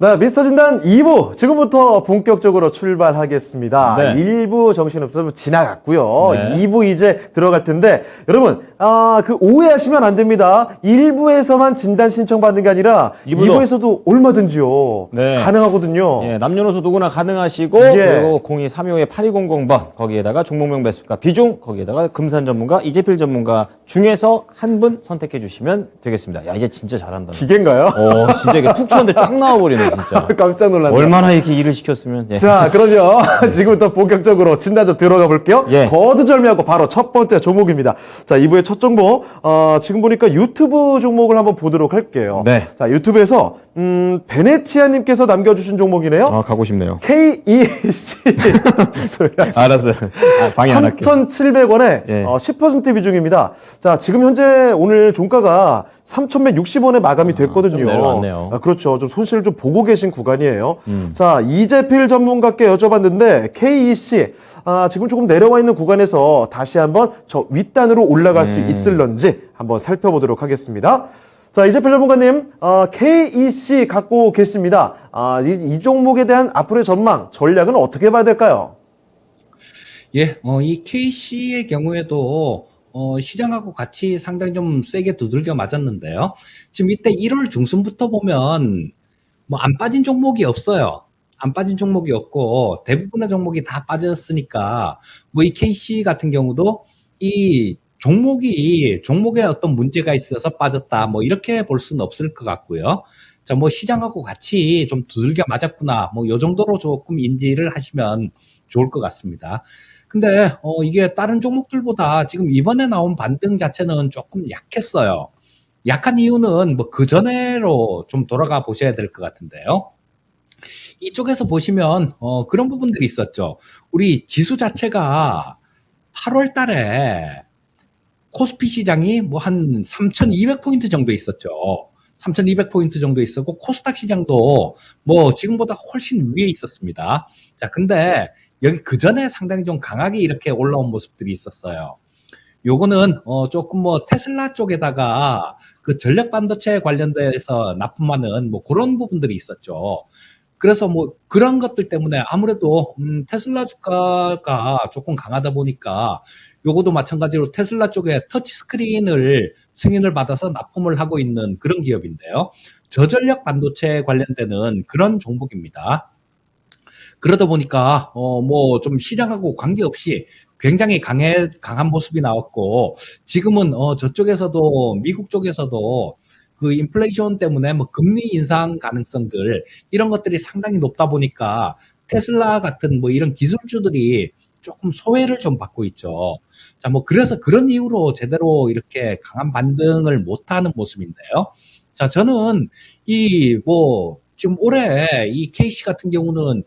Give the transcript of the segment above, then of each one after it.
네, 미스터 진단 2부 지금부터 본격적으로 출발하겠습니다. 네. 1부 정신없어 지나갔고요. 네. 2부 이제 들어갈 텐데 여러분 그 오해하시면 안 됩니다. 1부에서만 진단 신청받는 게 아니라 2부에서도 얼마든지요. 네. 가능하거든요. 예, 남녀노소 누구나 가능하시고 예. 그리고 02-325-8200번 거기에다가 종목명 매수가 비중 거기에다가 금산 전문가 이재필 전문가 중에서 한 분 선택해 주시면 되겠습니다. 야 이제 진짜 잘한다. 기계인가요? 진짜 이게 툭 쳤는데 쫙 나와버리네 진짜. 깜짝 놀랐네. 얼마나 이렇게 일을 시켰으면. 예. 자, 그러면 지금부터 본격적으로 진단 좀 들어가 볼게요. 예. 거두절미하고 바로 첫 번째 종목입니다. 자, 2부의 첫 종목, 지금 보니까 유튜브 종목을 한번 보도록 할게요. 네. 자, 유튜브에서, 베네치아님께서 남겨주신 종목이네요. 가고 싶네요. KEC. 알았어요. 방해 안 할게요. 3,700원에 예. 10% 비중입니다. 자, 지금 현재 오늘 종가가 3,160원에 마감이 됐거든요. 좀 내려왔네요. 그렇죠. 좀 손실을 좀 보고 계신 구간이에요. 자, 이재필 전문가께 여쭤봤는데 KEC 지금 조금 내려와 있는 구간에서 다시 한번 저 윗단으로 올라갈 수 있을런지 한번 살펴보도록 하겠습니다. 자, 이재필 전문가님, KEC 갖고 계십니다. 이 종목에 대한 앞으로의 전망, 전략은 어떻게 봐야 될까요? 예, 이 KC의 경우에도 시장하고 같이 상당히 좀 세게 두들겨 맞았는데요. 지금 이때 1월 중순부터 보면 뭐 안 빠진 종목이 없어요. 안 빠진 종목이 없고 대부분의 종목이 다 빠졌으니까 뭐 이 KC 같은 경우도 이 종목에 어떤 문제가 있어서 빠졌다 뭐 이렇게 볼 수는 없을 것 같고요. 자, 뭐 시장하고 같이 좀 두들겨 맞았구나 뭐 요 정도로 조금 인지를 하시면 좋을 것 같습니다. 근데 이게 다른 종목들보다 지금 이번에 나온 반등 자체는 조금 약했어요. 약한 이유는 뭐 그 전에로 좀 돌아가 보셔야 될 것 같은데요. 이쪽에서 보시면 그런 부분들이 있었죠. 우리 지수 자체가 8월 달에 코스피 시장이 뭐 한 3,200포인트 정도 있었죠. 3,200포인트 정도 있었고 코스닥 시장도 뭐 지금보다 훨씬 위에 있었습니다. 자, 근데 여기 그 전에 상당히 좀 강하게 이렇게 올라온 모습들이 있었어요. 요거는 조금 뭐 테슬라 쪽에다가 그 전력 반도체 관련돼서 납품하는 뭐 그런 부분들이 있었죠. 그래서 뭐 그런 것들 때문에 아무래도 테슬라 주가가 조금 강하다 보니까 요거도 마찬가지로 테슬라 쪽에 터치 스크린을 승인을 받아서 납품을 하고 있는 그런 기업인데요. 저전력 반도체 관련되는 그런 종목입니다. 그러다 보니까 뭐 좀 시장하고 관계없이 굉장히 강한 모습이 나왔고 지금은 저쪽에서도 미국 쪽에서도 그 인플레이션 때문에 뭐 금리 인상 가능성들 이런 것들이 상당히 높다 보니까 테슬라 같은 뭐 이런 기술주들이 조금 소외를 좀 받고 있죠. 자, 뭐 그래서 그런 이유로 제대로 이렇게 강한 반등을 못하는 모습인데요. 자, 저는 이 뭐 지금 올해 이 KC 같은 경우는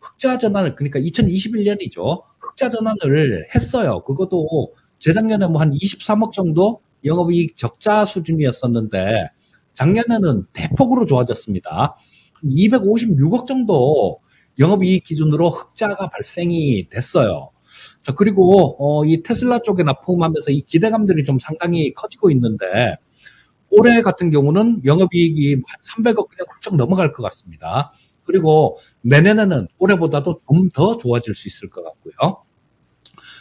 흑자 전환을 그러니까 2021년이죠. 흑자 전환을 했어요. 그것도 재작년에 뭐 한 23억 정도 영업이익 적자 수준이었었는데 작년에는 대폭으로 좋아졌습니다. 256억 정도 영업이익 기준으로 흑자가 발생이 됐어요. 자, 그리고 이 테슬라 쪽에 납품하면서 이 기대감들이 좀 상당히 커지고 있는데 올해 같은 경우는 영업이익이 한 300억 그냥 훌쩍 넘어갈 것 같습니다. 그리고 내년에는 올해보다도 좀 더 좋아질 수 있을 것 같고요.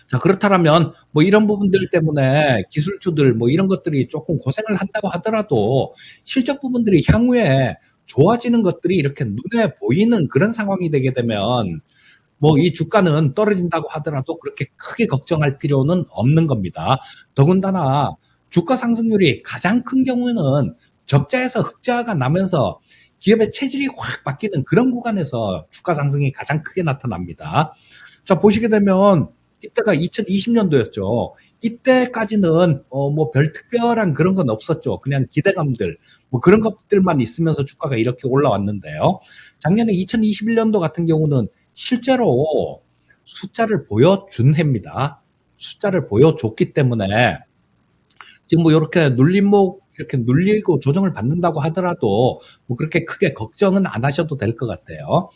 자, 그렇다면 뭐 이런 부분들 때문에 기술주들 뭐 이런 것들이 조금 고생을 한다고 하더라도 실적 부분들이 향후에 좋아지는 것들이 이렇게 눈에 보이는 그런 상황이 되게 되면 뭐 이 주가는 떨어진다고 하더라도 그렇게 크게 걱정할 필요는 없는 겁니다. 더군다나 주가 상승률이 가장 큰 경우에는 적자에서 흑자가 나면서 기업의 체질이 확 바뀌는 그런 구간에서 주가 상승이 가장 크게 나타납니다. 자, 보시게 되면 이때가 2020년도였죠. 이때까지는 뭐 별 특별한 그런 건 없었죠. 그냥 기대감들 뭐 그런 것들만 있으면서 주가가 이렇게 올라왔는데요. 작년에 2021년도 같은 경우는 실제로 숫자를 보여준 해입니다. 숫자를 보여줬기 때문에 지금 뭐 이렇게 눌림목 이렇게 눌리고 조정을 받는다고 하더라도 뭐 그렇게 크게 걱정은 안 하셔도 될 것 같아요.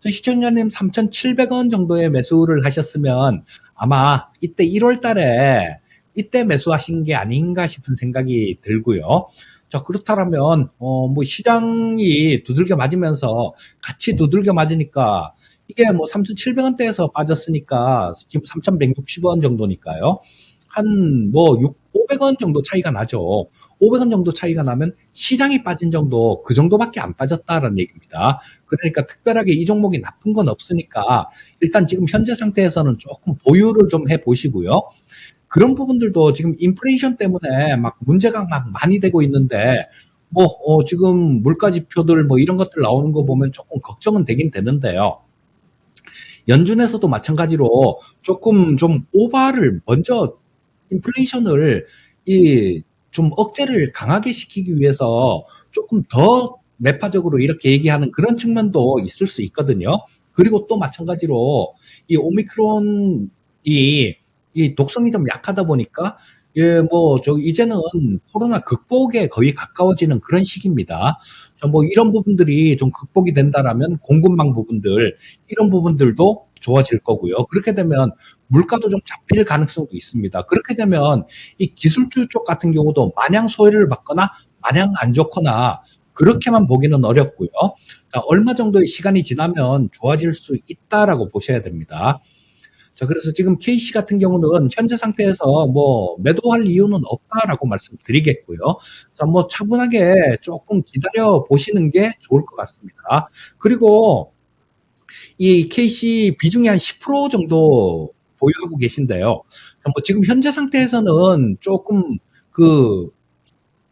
시청자님 3,700원 정도의 매수를 하셨으면 아마 이때 1월 달에 이때 매수하신 게 아닌가 싶은 생각이 들고요. 자, 그렇다면, 뭐, 시장이 두들겨 맞으면서 같이 두들겨 맞으니까, 이게 뭐 3,700원대에서 빠졌으니까, 지금 3,160원 정도니까요. 한, 뭐, 500원 정도 차이가 나죠. 500원 정도 차이가 나면 시장이 빠진 정도, 그 정도밖에 안 빠졌다라는 얘기입니다. 그러니까 특별하게 이 종목이 나쁜 건 없으니까, 일단 지금 현재 상태에서는 조금 보유를 좀 해 보시고요. 그런 부분들도 지금 인플레이션 때문에 막 문제가 막 많이 되고 있는데, 뭐, 지금 물가 지표들 뭐 이런 것들 나오는 거 보면 조금 걱정은 되긴 되는데요. 연준에서도 마찬가지로 조금 좀 오바를 먼저 인플레이션을 좀 억제를 강하게 시키기 위해서 조금 더 매파적으로 이렇게 얘기하는 그런 측면도 있을 수 있거든요. 그리고 또 마찬가지로 이 오미크론이 이 독성이 좀 약하다 보니까 예, 뭐, 이제는 코로나 극복에 거의 가까워지는 그런 시기입니다. 뭐, 이런 부분들이 좀 극복이 된다라면 공급망 부분들, 이런 부분들도 좋아질 거고요. 그렇게 되면 물가도 좀 잡힐 가능성도 있습니다. 그렇게 되면 이 기술주 쪽 같은 경우도 마냥 소외를 받거나 마냥 안 좋거나 그렇게만 보기는 어렵고요. 자, 얼마 정도의 시간이 지나면 좋아질 수 있다라고 보셔야 됩니다. 자, 그래서 지금 KC 같은 경우는 현재 상태에서 뭐 매도할 이유는 없다라고 말씀드리겠고요. 자, 뭐 차분하게 조금 기다려 보시는 게 좋을 것 같습니다. 그리고 이 KC 비중이 한 10% 정도 보유하고 계신데요. 자, 뭐 지금 현재 상태에서는 조금 그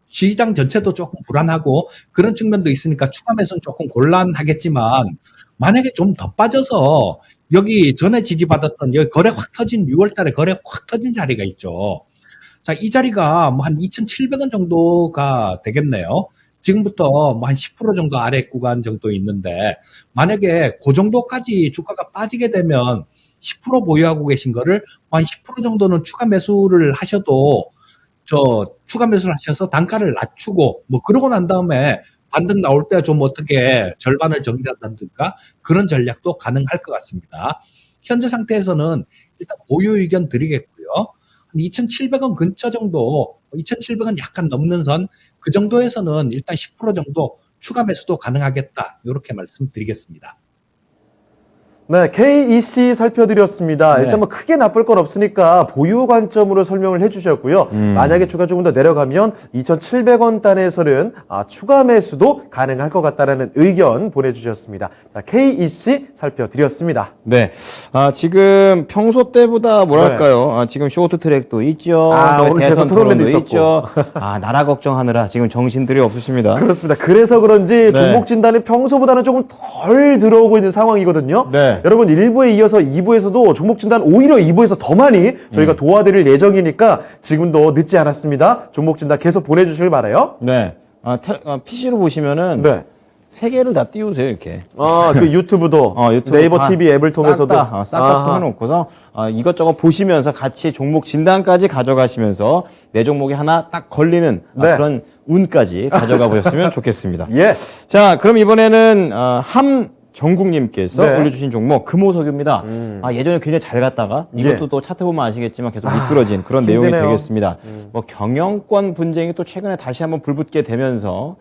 시장 전체도 조금 불안하고 그런 측면도 있으니까 추가 매수는 조금 곤란하겠지만 만약에 좀 더 빠져서 여기 전에 지지받았던 여기 거래 확 터진 6월 달에 거래 확 터진 자리가 있죠. 자, 이 자리가 뭐 한 2,700원 정도가 되겠네요. 지금부터 뭐 한 10% 정도 아래 구간 정도 있는데 만약에 그 정도까지 주가가 빠지게 되면 10% 보유하고 계신 거를 한 10% 정도는 추가 매수를 하셔도 추가 매수를 하셔서 단가를 낮추고 뭐 그러고 난 다음에 반등 나올 때 좀 어떻게 절반을 정리한다든가 그런 전략도 가능할 것 같습니다. 현재 상태에서는 일단 보유 의견 드리겠고요. 2,700원 근처 정도, 2,700원 약간 넘는 선, 그 정도에서는 일단 10% 정도 추가 매수도 가능하겠다. 이렇게 말씀드리겠습니다. 네, KEC 살펴드렸습니다. 네. 일단 뭐 크게 나쁠 건 없으니까 보유 관점으로 설명을 해주셨고요. 만약에 주가 조금 더 내려가면 2,700원 단에서는 추가 매수도 가능할 것 같다라는 의견 보내주셨습니다. 자, KEC 살펴드렸습니다. 네. 지금 평소 때보다 뭐랄까요. 지금 쇼트 트랙도 있죠. 또 오늘 대선 대선 토론도 토론도 있었고. 있죠. 나라 걱정하느라 지금 정신들이 없으십니다. 그렇습니다. 그래서 그런지 네. 종목 진단이 평소보다는 조금 덜 들어오고 있는 상황이거든요. 네. 여러분 1부에 이어서 2부에서도 종목 진단 오히려 2부에서 더 많이 저희가 도와드릴 예정이니까 지금도 늦지 않았습니다. 종목 진단 계속 보내주시길 바라요. 네. PC로 보시면은 네. 세 개를 다 띄우세요, 이렇게. 그 유튜브도 유튜브 네이버 다 TV 앱을 통해서도 싹다 해놓고서 이것저것 보시면서 같이 종목 진단까지 가져가시면서 내 종목이 하나 딱 걸리는 네. 그런 운까지 가져가 보셨으면 좋겠습니다. 예. 자, 그럼 이번에는 함정국님께서 네. 올려주신 종목 금호석유입니다. 예전에 굉장히 잘 갔다가 이것도 예. 또 차트 보면 아시겠지만 계속 미끄러진 그런 내용이 힘드네요. 되겠습니다. 뭐 경영권 분쟁이 또 최근에 다시 한번 불붙게 되면서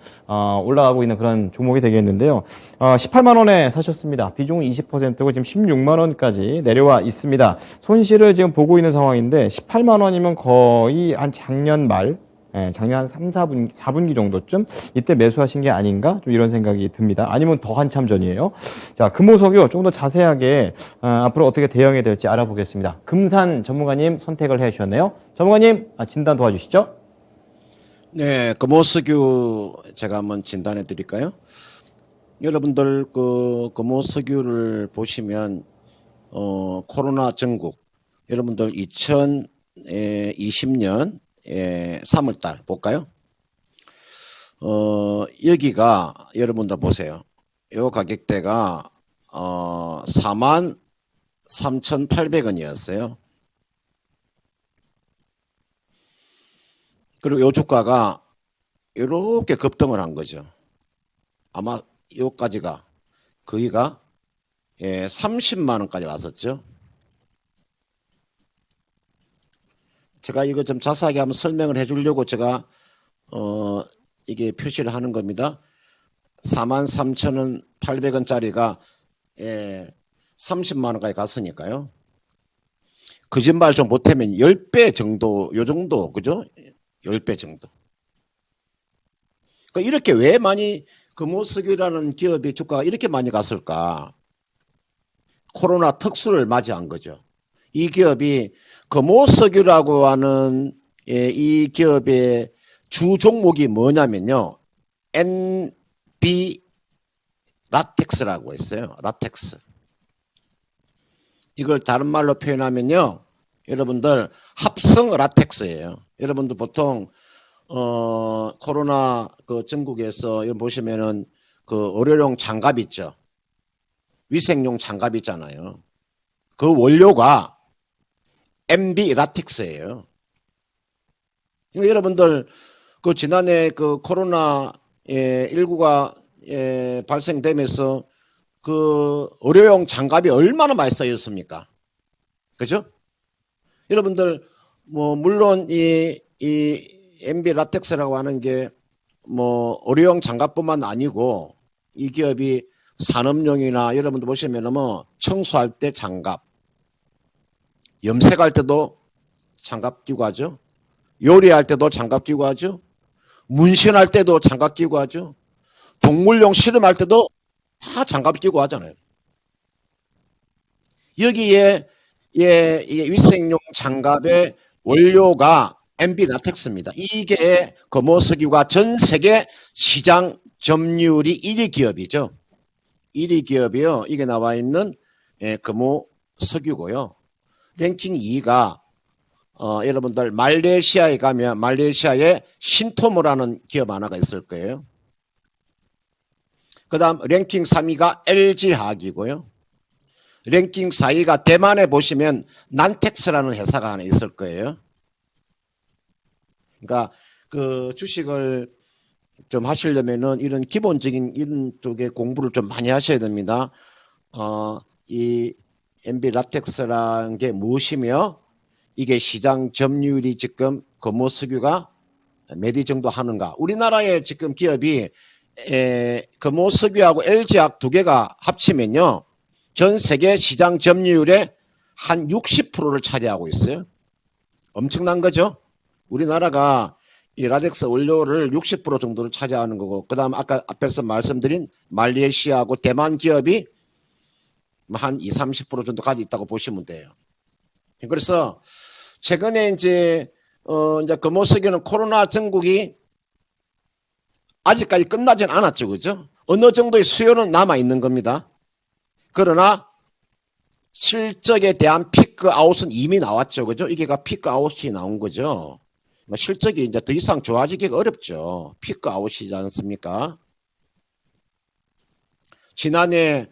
올라가고 있는 그런 종목이 되겠는데요. 18만 원에 사셨습니다. 비중은 20%고 지금 16만 원까지 내려와 있습니다. 손실을 지금 보고 있는 상황인데 18만 원이면 거의 한 작년 말 작년 한 4분기 정도쯤 이때 매수하신 게 아닌가 좀 이런 생각이 듭니다. 아니면 더 한참 전이에요. 자, 금호석유 조금 더 자세하게 앞으로 어떻게 대응해야 될지 알아보겠습니다. 금산 전문가님 선택을 해 주셨네요. 전문가님 진단 도와주시죠. 네, 금호석유 제가 한번 진단해 드릴까요? 여러분들 금호석유를 보시면 코로나 전국 여러분들 2020년 3월달 볼까요? 여기가 여러분들 보세요. 요 가격대가 43,800원이었어요. 그리고 요 주가가 이렇게 급등을 한 거죠. 아마 요까지가 거기가 30만 원까지 왔었죠. 제가 이거 좀 자세하게 한번 설명을 해주려고 제가 이게 표시를 하는 겁니다. 43,800원짜리가 30만 원까지 갔으니까요. 거짓말 좀 못하면 10배 정도, 요 정도, 그죠? 10배 정도. 그러니까 이렇게 왜 많이 금호석유라는 기업의 주가가 이렇게 많이 갔을까? 코로나 특수를 맞이한 거죠. 이 기업이 금호석유라고 하는 이 기업의 주 종목이 뭐냐면요. NB 라텍스라고 했어요. 라텍스. 이걸 다른 말로 표현하면요. 여러분들 합성 라텍스예요. 여러분들 보통 코로나 그 전국에서 여기 보시면은 그 의료용 장갑 있죠. 위생용 장갑 있잖아요. 그 원료가 MB 라텍스예요. 그러니까 여러분들 그 지난해 그 코로나 19가 발생되면서 그 의료용 장갑이 얼마나 많이 쓰였습니까? 그죠? 여러분들 뭐 물론 이 MB 라텍스라고 하는 게 뭐 의료용 장갑뿐만 아니고 이 기업이 산업용이나 여러분들 보시면은 뭐 청소할 때 장갑, 염색할 때도 장갑 끼고 하죠. 요리할 때도 장갑 끼고 하죠. 문신할 때도 장갑 끼고 하죠. 동물용 실험할 때도 다 장갑 끼고 하잖아요. 여기에 이게 위생용 장갑의 원료가 MB 라텍스입니다. 이게 금호석유가 전 세계 시장 점유율이 1위 기업이죠. 1위 기업이요. 이게 나와 있는 금호석유고요. 랭킹 2가 여러분들 말레이시아에 가면 말레이시아에 신토모라는 기업 하나가 있을 거예요. 그 다음 랭킹 3위가 LG화학이고요. 랭킹 4위가 대만에 보시면 난텍스라는 회사가 하나 있을 거예요. 그러니까 그 주식을 좀 하시려면은 이런 기본적인 이런 쪽에 공부를 좀 많이 하셔야 됩니다. 이 MB 라텍스라는 게 무엇이며 이게 시장 점유율이 지금 금호석유가 몇 위 정도 하는가. 우리나라의 지금 기업이 금호석유하고 LG화학 두 개가 합치면요. 전 세계 시장 점유율의 한 60%를 차지하고 있어요. 엄청난 거죠. 우리나라가 이 라텍스 원료를 60% 정도를 차지하는 거고, 그 다음 아까 앞에서 말씀드린 말레이시아하고 대만 기업이 한 20, 30% 정도 가지고 있다고 보시면 돼요. 그래서 최근에 이제 금호석유는 코로나 전국이 아직까지 끝나진 않았죠. 그죠? 어느 정도의 수요는 남아 있는 겁니다. 그러나 실적에 대한 피크 아웃은 이미 나왔죠. 그죠? 이게가 피크 아웃이 나온 거죠. 실적이 이제 더 이상 좋아지기가 어렵죠. 피크 아웃이지 않습니까? 지난해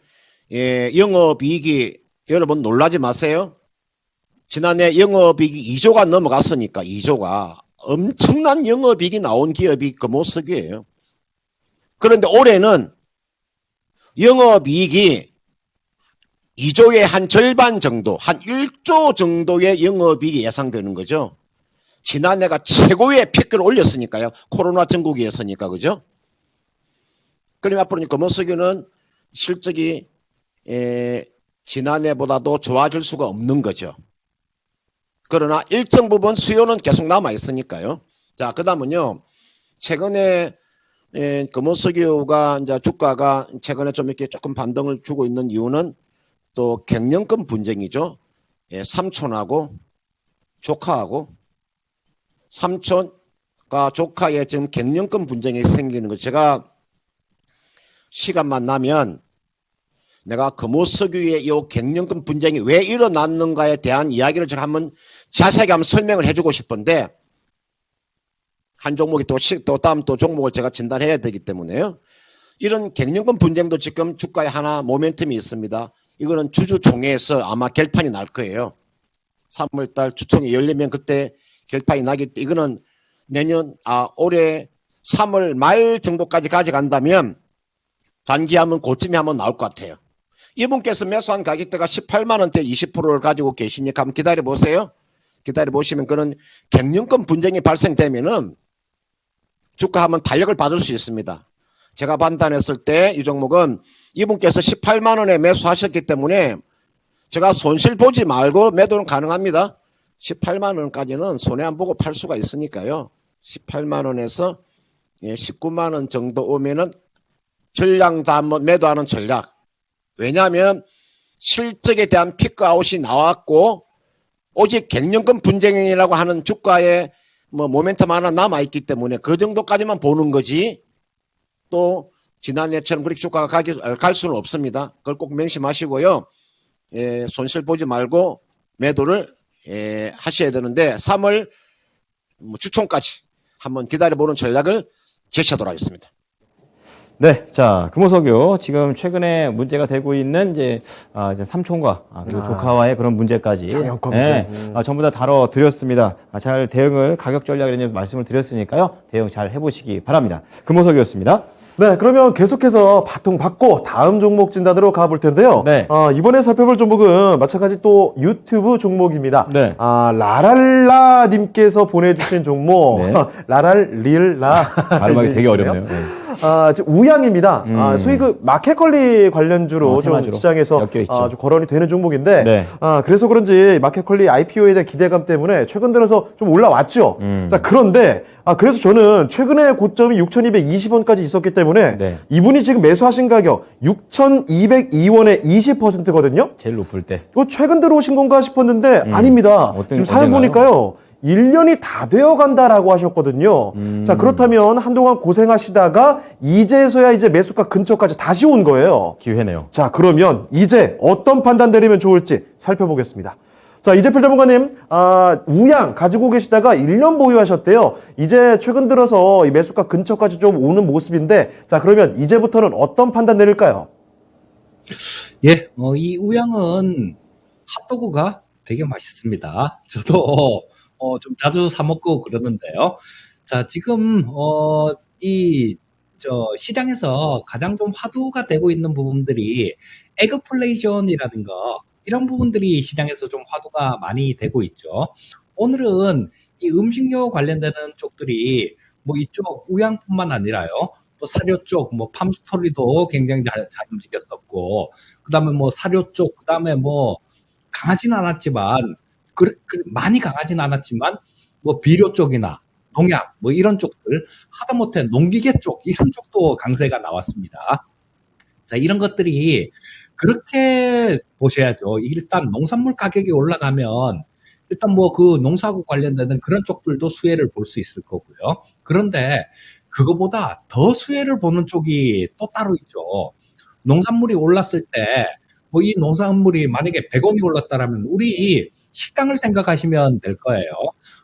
영업이익이 여러분 놀라지 마세요. 지난해 영업이익이 2조가 넘어갔으니까 2조가 엄청난 영업이익이 나온 기업이 금호석유예요. 그런데 올해는 영업이익이 2조의 한 절반 정도, 한 1조 정도의 영업이익이 예상되는 거죠. 지난해가 최고의 피크를 올렸으니까요. 코로나 전국이었으니까, 그죠? 그러면 앞으로 금호석유는 실적이 지난해보다도 좋아질 수가 없는 거죠. 그러나 일정 부분 수요는 계속 남아 있으니까요. 자, 그 다음은요. 최근에 금호석유가 이제 주가가 최근에 좀 이렇게 조금 반등을 주고 있는 이유는 또 경영권 분쟁이죠. 삼촌하고 조카하고 삼촌과 조카의 지금 경영권 분쟁이 생기는 거. 제가 시간만 나면 내가 금호석유의 이 경영권 분쟁이 왜 일어났는가에 대한 이야기를 제가 한번 자세하게 한번 설명을 해주고 싶은데 한 종목이 또 다음 또 종목을 제가 진단해야 되기 때문에요. 이런 경영권 분쟁도 지금 주가에 하나 모멘텀이 있습니다. 이거는 주주총회에서 아마 결판이 날 거예요. 3월달 주총회 열리면 그때 결판이 나기 때문에 이거는 올해 3월 말 정도까지 가져간다면 단기하면 고점이 한번 나올 것 같아요. 이분께서 매수한 가격대가 18만 원대 20%를 가지고 계시니까 한번 기다려 보세요. 기다려 보시면 그런 경영권 분쟁이 발생되면은 주가 한번 탄력을 받을 수 있습니다. 제가 판단했을 때 이 종목은 이분께서 18만 원에 매수하셨기 때문에 제가 손실 보지 말고 매도는 가능합니다. 18만 원까지는 손해 안 보고 팔 수가 있으니까요. 18만 원에서 19만 원 정도 오면은 전량 다 한번 매도하는 전략. 왜냐하면 실적에 대한 피크아웃이 나왔고 오직 갱년금 분쟁이라고 하는 주가에 뭐 모멘텀 하나 남아있기 때문에 그 정도까지만 보는 거지 또 지난해처럼 그렇게 주가가 갈 수는 없습니다. 그걸 꼭 명심하시고요. 손실 보지 말고 매도를 하셔야 되는데 3월 주총까지 한번 기다려보는 전략을 제시하도록 하겠습니다. 네, 자, 금호석유 지금 최근에 문제가 되고 있는 이제 삼촌과 그리고 조카와의 그런 문제까지 경영권 전부 다 다뤄드렸습니다. 잘 대응을 가격 전략에 대한 말씀을 드렸으니까요, 대응 잘 해보시기 바랍니다. 금호석유였습니다. 네, 그러면 계속해서 바통 받고 다음 종목 진단으로 가볼 텐데요. 네. 이번에 살펴볼 종목은 마찬가지 또 유튜브 종목입니다. 네. 라랄라님께서 보내주신 종목, 네. 라랄릴라. 발음하기 되게 어렵네요. 네. 지금 우양입니다. 소위 그 마켓컬리 관련주로 좀 테마주로 시장에서 엮여있죠. 좀 거론이 되는 종목인데, 네. 그래서 그런지 마켓컬리 IPO에 대한 기대감 때문에 최근 들어서 좀 올라왔죠. 자, 그런데, 그래서 저는 최근에 고점이 6,220원까지 있었기 때문에, 네. 이분이 지금 매수하신 가격 6,202원에 20%거든요? 제일 높을 때. 이거 최근 들어오신 건가 싶었는데, 아닙니다. 지금 사연 보니까요. 1년이 다 되어 간다라고 하셨거든요. 자, 그렇다면 한동안 고생하시다가 이제서야 이제 매수가 근처까지 다시 온 거예요. 기회네요. 자, 그러면 이제 어떤 판단 내리면 좋을지 살펴보겠습니다. 자, 이재필 전문가님, 우양 가지고 계시다가 1년 보유하셨대요. 이제 최근 들어서 이 매수가 근처까지 좀 오는 모습인데, 자, 그러면 이제부터는 어떤 판단 내릴까요? 예, 이 우양은 핫도그가 되게 맛있습니다. 저도 좀 자주 사 먹고 그러는데요. 자, 지금 시장에서 가장 좀 화두가 되고 있는 부분들이 에그플레이션이라는 거, 이런 부분들이 시장에서 좀 화두가 많이 되고 있죠. 오늘은 이 음식료 관련되는 쪽들이 뭐 이쪽 우양뿐만 아니라요. 또 사료 쪽, 뭐 팜스토리도 굉장히 잘 움직였었고, 그 다음에 뭐 사료 쪽, 그 다음에 뭐 강하진 않았지만, 많이 강하진 않았지만, 뭐 비료 쪽이나 농약, 뭐 이런 쪽들, 하다못해 농기계 쪽, 이런 쪽도 강세가 나왔습니다. 자, 이런 것들이 그렇게 보셔야죠. 일단 농산물 가격이 올라가면 일단 뭐 그 농사하고 관련되는 그런 쪽들도 수혜를 볼 수 있을 거고요. 그런데 그거보다 더 수혜를 보는 쪽이 또 따로 있죠. 농산물이 올랐을 때 뭐 이 농산물이 만약에 100원이 올랐다라면 우리 식당을 생각하시면 될 거예요.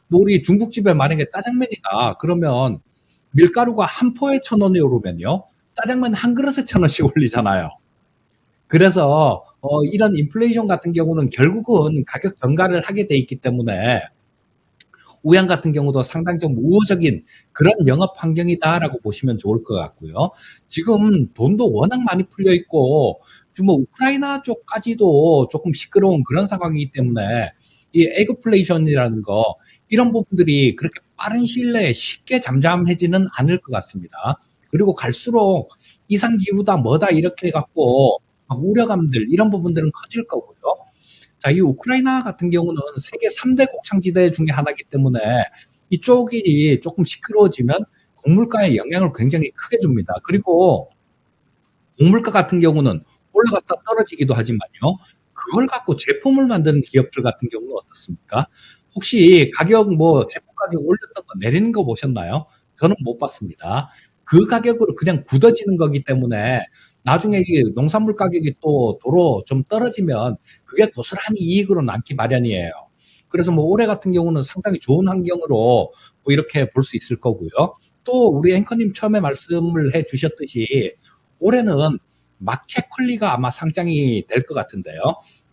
뭐 우리 중국집에 만약에 짜장면이다 그러면 밀가루가 한 포에 1,000원이 오르면요. 짜장면 한 그릇에 1,000원씩 올리잖아요. 그래서 이런 인플레이션 같은 경우는 결국은 가격 전가를 하게 돼 있기 때문에 우양 같은 경우도 상당히 좀 우호적인 그런 영업 환경이다라고 보시면 좋을 것 같고요. 지금 돈도 워낙 많이 풀려 있고 지금 뭐 우크라이나 쪽까지도 조금 시끄러운 그런 상황이기 때문에 이 에그플레이션이라는 거 이런 부분들이 그렇게 빠른 시일 내에 쉽게 잠잠해지는 않을 것 같습니다. 그리고 갈수록 이상기후다 뭐다 이렇게 해갖고 막 우려감들 이런 부분들은 커질 거고요. 자, 이 우크라이나 같은 경우는 세계 3대 곡창지대 중에 하나이기 때문에 이쪽이 조금 시끄러워지면 곡물가에 영향을 굉장히 크게 줍니다. 그리고 곡물가 같은 경우는 올라갔다 떨어지기도 하지만요. 그걸 갖고 제품을 만드는 기업들 같은 경우는 어떻습니까? 혹시 가격 제품 가격 올렸던 거 내리는 거 보셨나요? 저는 못 봤습니다. 그 가격으로 그냥 굳어지는 거기 때문에 나중에 이 농산물 가격이 또 도로 좀 떨어지면 그게 고스란히 이익으로 남기 마련이에요. 그래서 뭐 올해 같은 경우는 상당히 좋은 환경으로 뭐 이렇게 볼 수 있을 거고요. 또 우리 앵커님 처음에 말씀을 해 주셨듯이 올해는 마켓컬리가 아마 상장이 될 것 같은데요.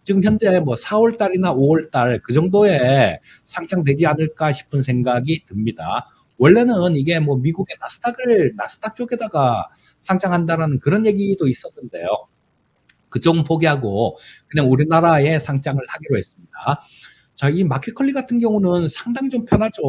지금 현재 뭐 4월 달이나 5월 달 그 정도에 상장되지 않을까 싶은 생각이 듭니다. 원래는 이게 뭐 미국의 나스닥 쪽에다가 상장한다라는 그런 얘기도 있었는데요. 그쪽은 포기하고 그냥 우리나라에 상장을 하기로 했습니다. 자, 이 마켓컬리 같은 경우는 상당히 좀 편하죠.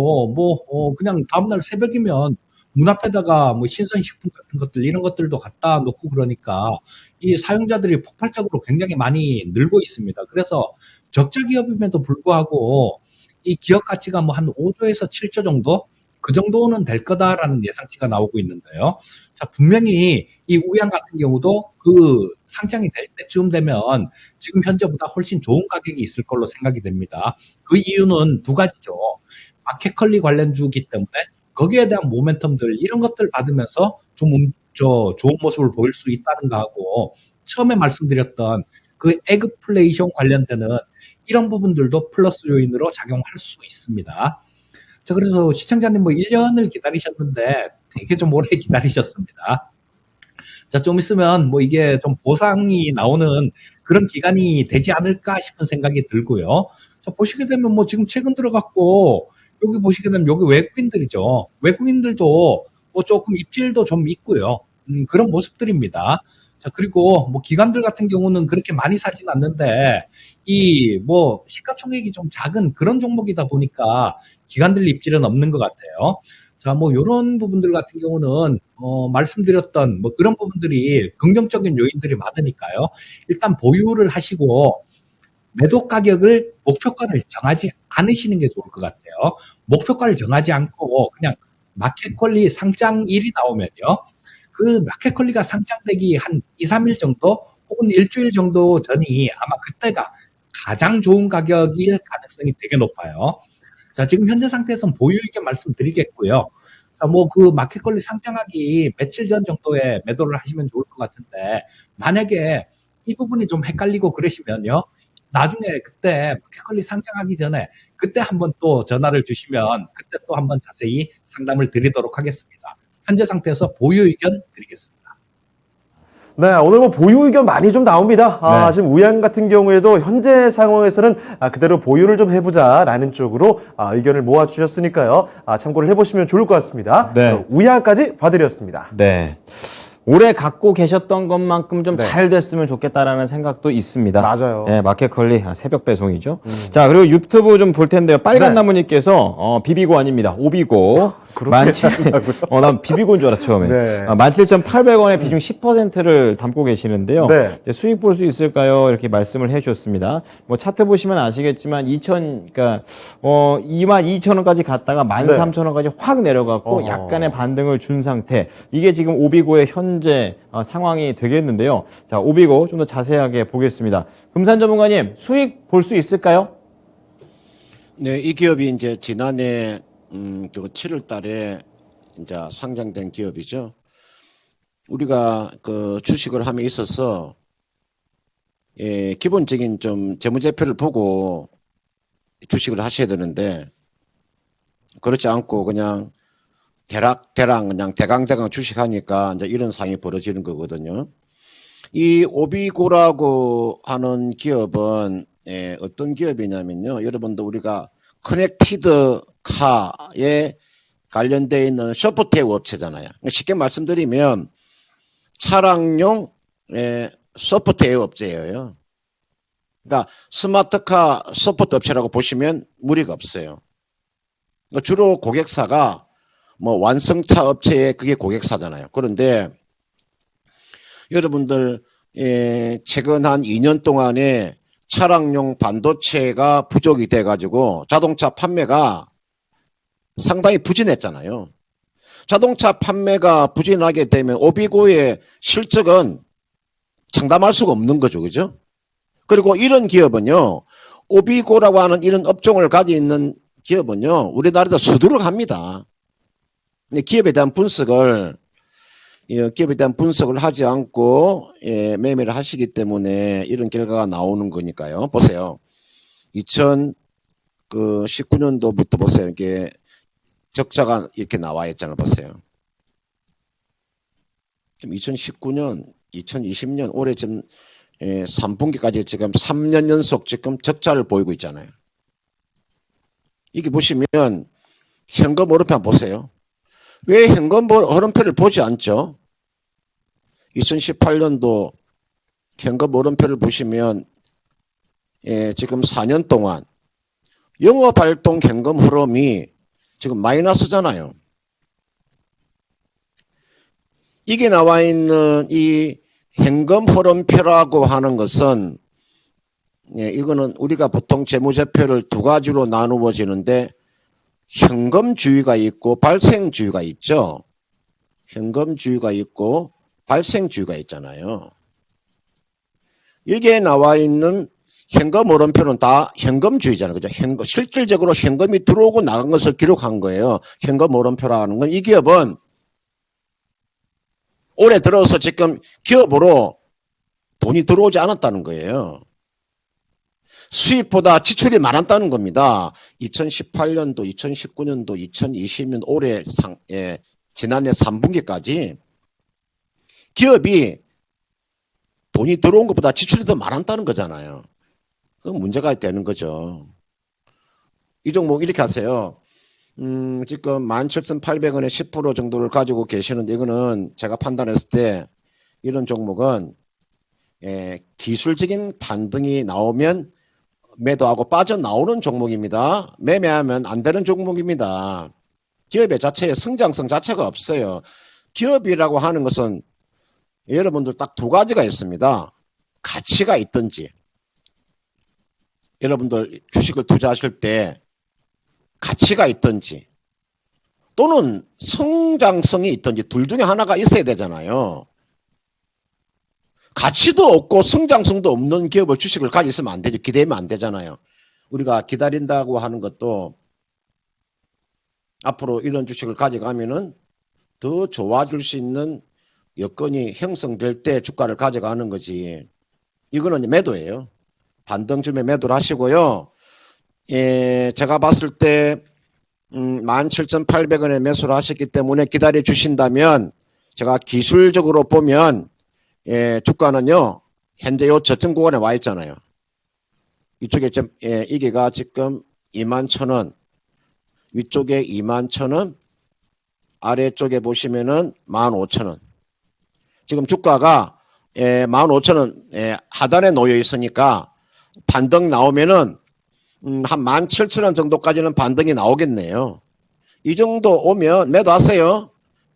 그냥 다음날 새벽이면 문 앞에다가 뭐 신선식품 같은 것들 이런 것들도 갖다 놓고 그러니까 이 사용자들이 폭발적으로 굉장히 많이 늘고 있습니다. 그래서 적자 기업임에도 불구하고 이 기업 가치가 뭐 한 5조에서 7조 정도 그 정도는 될 거다라는 예상치가 나오고 있는데요. 자, 분명히 이 우양 같은 경우도 그 상장이 될 때쯤 되면 지금 현재보다 훨씬 좋은 가격이 있을 걸로 생각이 됩니다. 그 이유는 두 가지죠. 마켓컬리 관련주기 때문에 거기에 대한 모멘텀들 이런 것들 받으면서 좀 좋은 모습을 보일 수 있다는 거하고 처음에 말씀드렸던 그 에그플레이션 관련되는 이런 부분들도 플러스 요인으로 작용할 수 있습니다. 자, 그래서 시청자님 뭐 1년을 기다리셨는데 되게 좀 오래 기다리셨습니다. 자, 좀 있으면 뭐 이게 좀 보상이 나오는 그런 기간이 되지 않을까 싶은 생각이 들고요. 자, 보시게 되면 뭐 지금 최근 들어갔고 여기 보시게 되면 여기 외국인들이죠. 외국인들도 뭐 조금 입질도 좀 있고요. 그런 모습들입니다. 자, 그리고 뭐 기관들 같은 경우는 그렇게 많이 사진 않는데 이 뭐 시가총액이 좀 작은 그런 종목이다 보니까 기관들 입질은 없는 것 같아요. 자, 뭐 요런 부분들 같은 경우는 말씀드렸던 뭐 그런 부분들이 긍정적인 요인들이 많으니까요. 일단 보유를 하시고 매도 가격을 목표가를 정하지 않으시는 게 좋을 것 같아요. 목표가를 정하지 않고 그냥 마켓컬리 상장일이 나오면요. 그 마켓컬리가 상장되기 한 2, 3일 정도 혹은 일주일 정도 전이 아마 그때가 가장 좋은 가격일 가능성이 되게 높아요. 자, 지금 현재 상태에서는 보유 의견 말씀드리겠고요. 자, 뭐 그 마켓컬리 상장하기 며칠 전 정도에 매도를 하시면 좋을 것 같은데 만약에 이 부분이 좀 헷갈리고 그러시면요. 나중에 그때 마켓컬리 상장하기 전에 그때 한번 또 전화를 주시면 그때 또 한번 자세히 상담을 드리도록 하겠습니다. 현재 상태에서 보유 의견 드리겠습니다. 네, 오늘 뭐 보유 의견 많이 좀 나옵니다. 네. 지금 우양 같은 경우에도 현재 상황에서는 그대로 보유를 좀 해보자라는 쪽으로 의견을 모아주셨으니까요. 참고를 해보시면 좋을 것 같습니다. 네. 우양까지 봐드렸습니다. 네. 오래 갖고 계셨던 것만큼 좀 네. 잘 됐으면 좋겠다라는 생각도 있습니다. 맞아요. 네, 마켓컬리 새벽 배송이죠. 자, 그리고 유튜브 좀 볼 텐데요. 빨간 네. 나무님께서 비비고 아닙니다. 오비고. 그렇게 한다고요? 난 비비고인 줄 알았어, 처음에. 네. 17,800원의 비중 10%를 담고 계시는데요. 네. 수익 볼 수 있을까요? 이렇게 말씀을 해 주셨습니다. 뭐 차트 보시면 아시겠지만 22,000원까지 갔다가 13,000원까지 확 내려갔고 약간의 반등을 준 상태. 이게 지금 오비고의 현재 상황이 되겠는데요. 자, 오비고 좀 더 자세하게 보겠습니다. 금산 전문가님, 수익 볼 수 있을까요? 네, 이 기업이 이제 지난해 7월 달에 이제 상장된 기업이죠. 우리가 그 주식을 함에 있어서 기본적인 좀 재무제표를 보고 주식을 하셔야 되는데 그렇지 않고 그냥 대랑 그냥 대강대강 주식하니까 이제 이런 상황이 벌어지는 거거든요. 이 오비고라고 하는 기업은 어떤 기업이냐면요. 여러분도 우리가 커넥티드 카에 관련되어 있는 소프트웨어 업체잖아요. 쉽게 말씀드리면 차량용 소프트웨어 업체예요. 그러니까 스마트카 소프트 업체라고 보시면 무리가 없어요. 그러니까 주로 고객사가 뭐 완성차 업체의 그게 고객사잖아요. 그런데 여러분들 최근 한 2년 동안에 차량용 반도체가 부족이 돼가지고 자동차 판매가 상당히 부진했잖아요. 자동차 판매가 부진하게 되면 오비고의 실적은 장담할 수가 없는 거죠. 그죠? 그리고 이런 기업은요, 오비고라고 하는 이런 업종을 가지고 있는 기업은요, 우리나라에도 수두룩합니다. 기업에 대한 분석을 하지 않고 매매를 하시기 때문에 이런 결과가 나오는 거니까요. 보세요. 2019년도부터 보세요. 이게 적자가 이렇게 나와 있잖아요. 보세요. 2019년, 2020년 올해 지금 3분기까지 지금 3년 연속 지금 적자를 보이고 있잖아요. 이게 보시면 현금 흐름표 보세요. 왜 현금 흐름표를 보지 않죠? 2018년도 현금 흐름표를 보시면 지금 4년 동안 영업활동 현금 흐름이 지금 마이너스잖아요. 이게 나와 있는 이 현금 흐름표라고 하는 것은 예, 이거는 우리가 보통 재무제표를 두 가지로 나누어지는데 현금주의가 있고 발생주의가 있죠. 현금주의가 있고 발생주의가 있잖아요. 여기에 나와 있는 현금 흐름표는 다 현금주의잖아요. 그죠? 실질적으로 현금이 들어오고 나간 것을 기록한 거예요. 현금 흐름표라는 건 이 기업은 올해 들어서 지금 기업으로 돈이 들어오지 않았다는 거예요. 수입보다 지출이 많았다는 겁니다. 2018년도, 2019년도, 2020년 올해 지난해 3분기까지 기업이 돈이 들어온 것보다 지출이 더 많았다는 거잖아요. 그건 문제가 되는 거죠. 이 종목 이렇게 하세요. 지금 17,800원에 10% 정도를 가지고 계시는데 이거는 제가 판단했을 때 이런 종목은 기술적인 반등이 나오면 매도하고 빠져나오는 종목입니다. 매매하면 안 되는 종목입니다. 기업의 자체의 성장성 자체가 없어요. 기업이라고 하는 것은 여러분들 딱 두 가지가 있습니다. 가치가 있든지 여러분들 주식을 투자하실 때 가치가 있든지 또는 성장성이 있든지 둘 중에 하나가 있어야 되잖아요. 가치도 없고 성장성도 없는 기업을 주식을 가지고 있으면 안 되죠. 기대면 안 되잖아요. 우리가 기다린다고 하는 것도 앞으로 이런 주식을 가져가면은 더 좋아질 수 있는 여건이 형성될 때 주가를 가져가는 거지. 이거는 매도예요. 반등쯤에 매도를 하시고요. 제가 봤을 때 17,800원에 매수를 하셨기 때문에 기다려 주신다면 제가 기술적으로 보면 주가는요 현재 요 저점 구간에 와 있잖아요. 이쪽에 이게가 지금 21,000원, 위쪽에 21,000원, 아래쪽에 보시면은 15,000원. 지금 주가가 15,000원 하단에 놓여 있으니까 반등 나오면은 한 17,000원 정도까지는 반등이 나오겠네요. 이 정도 오면 매도하세요.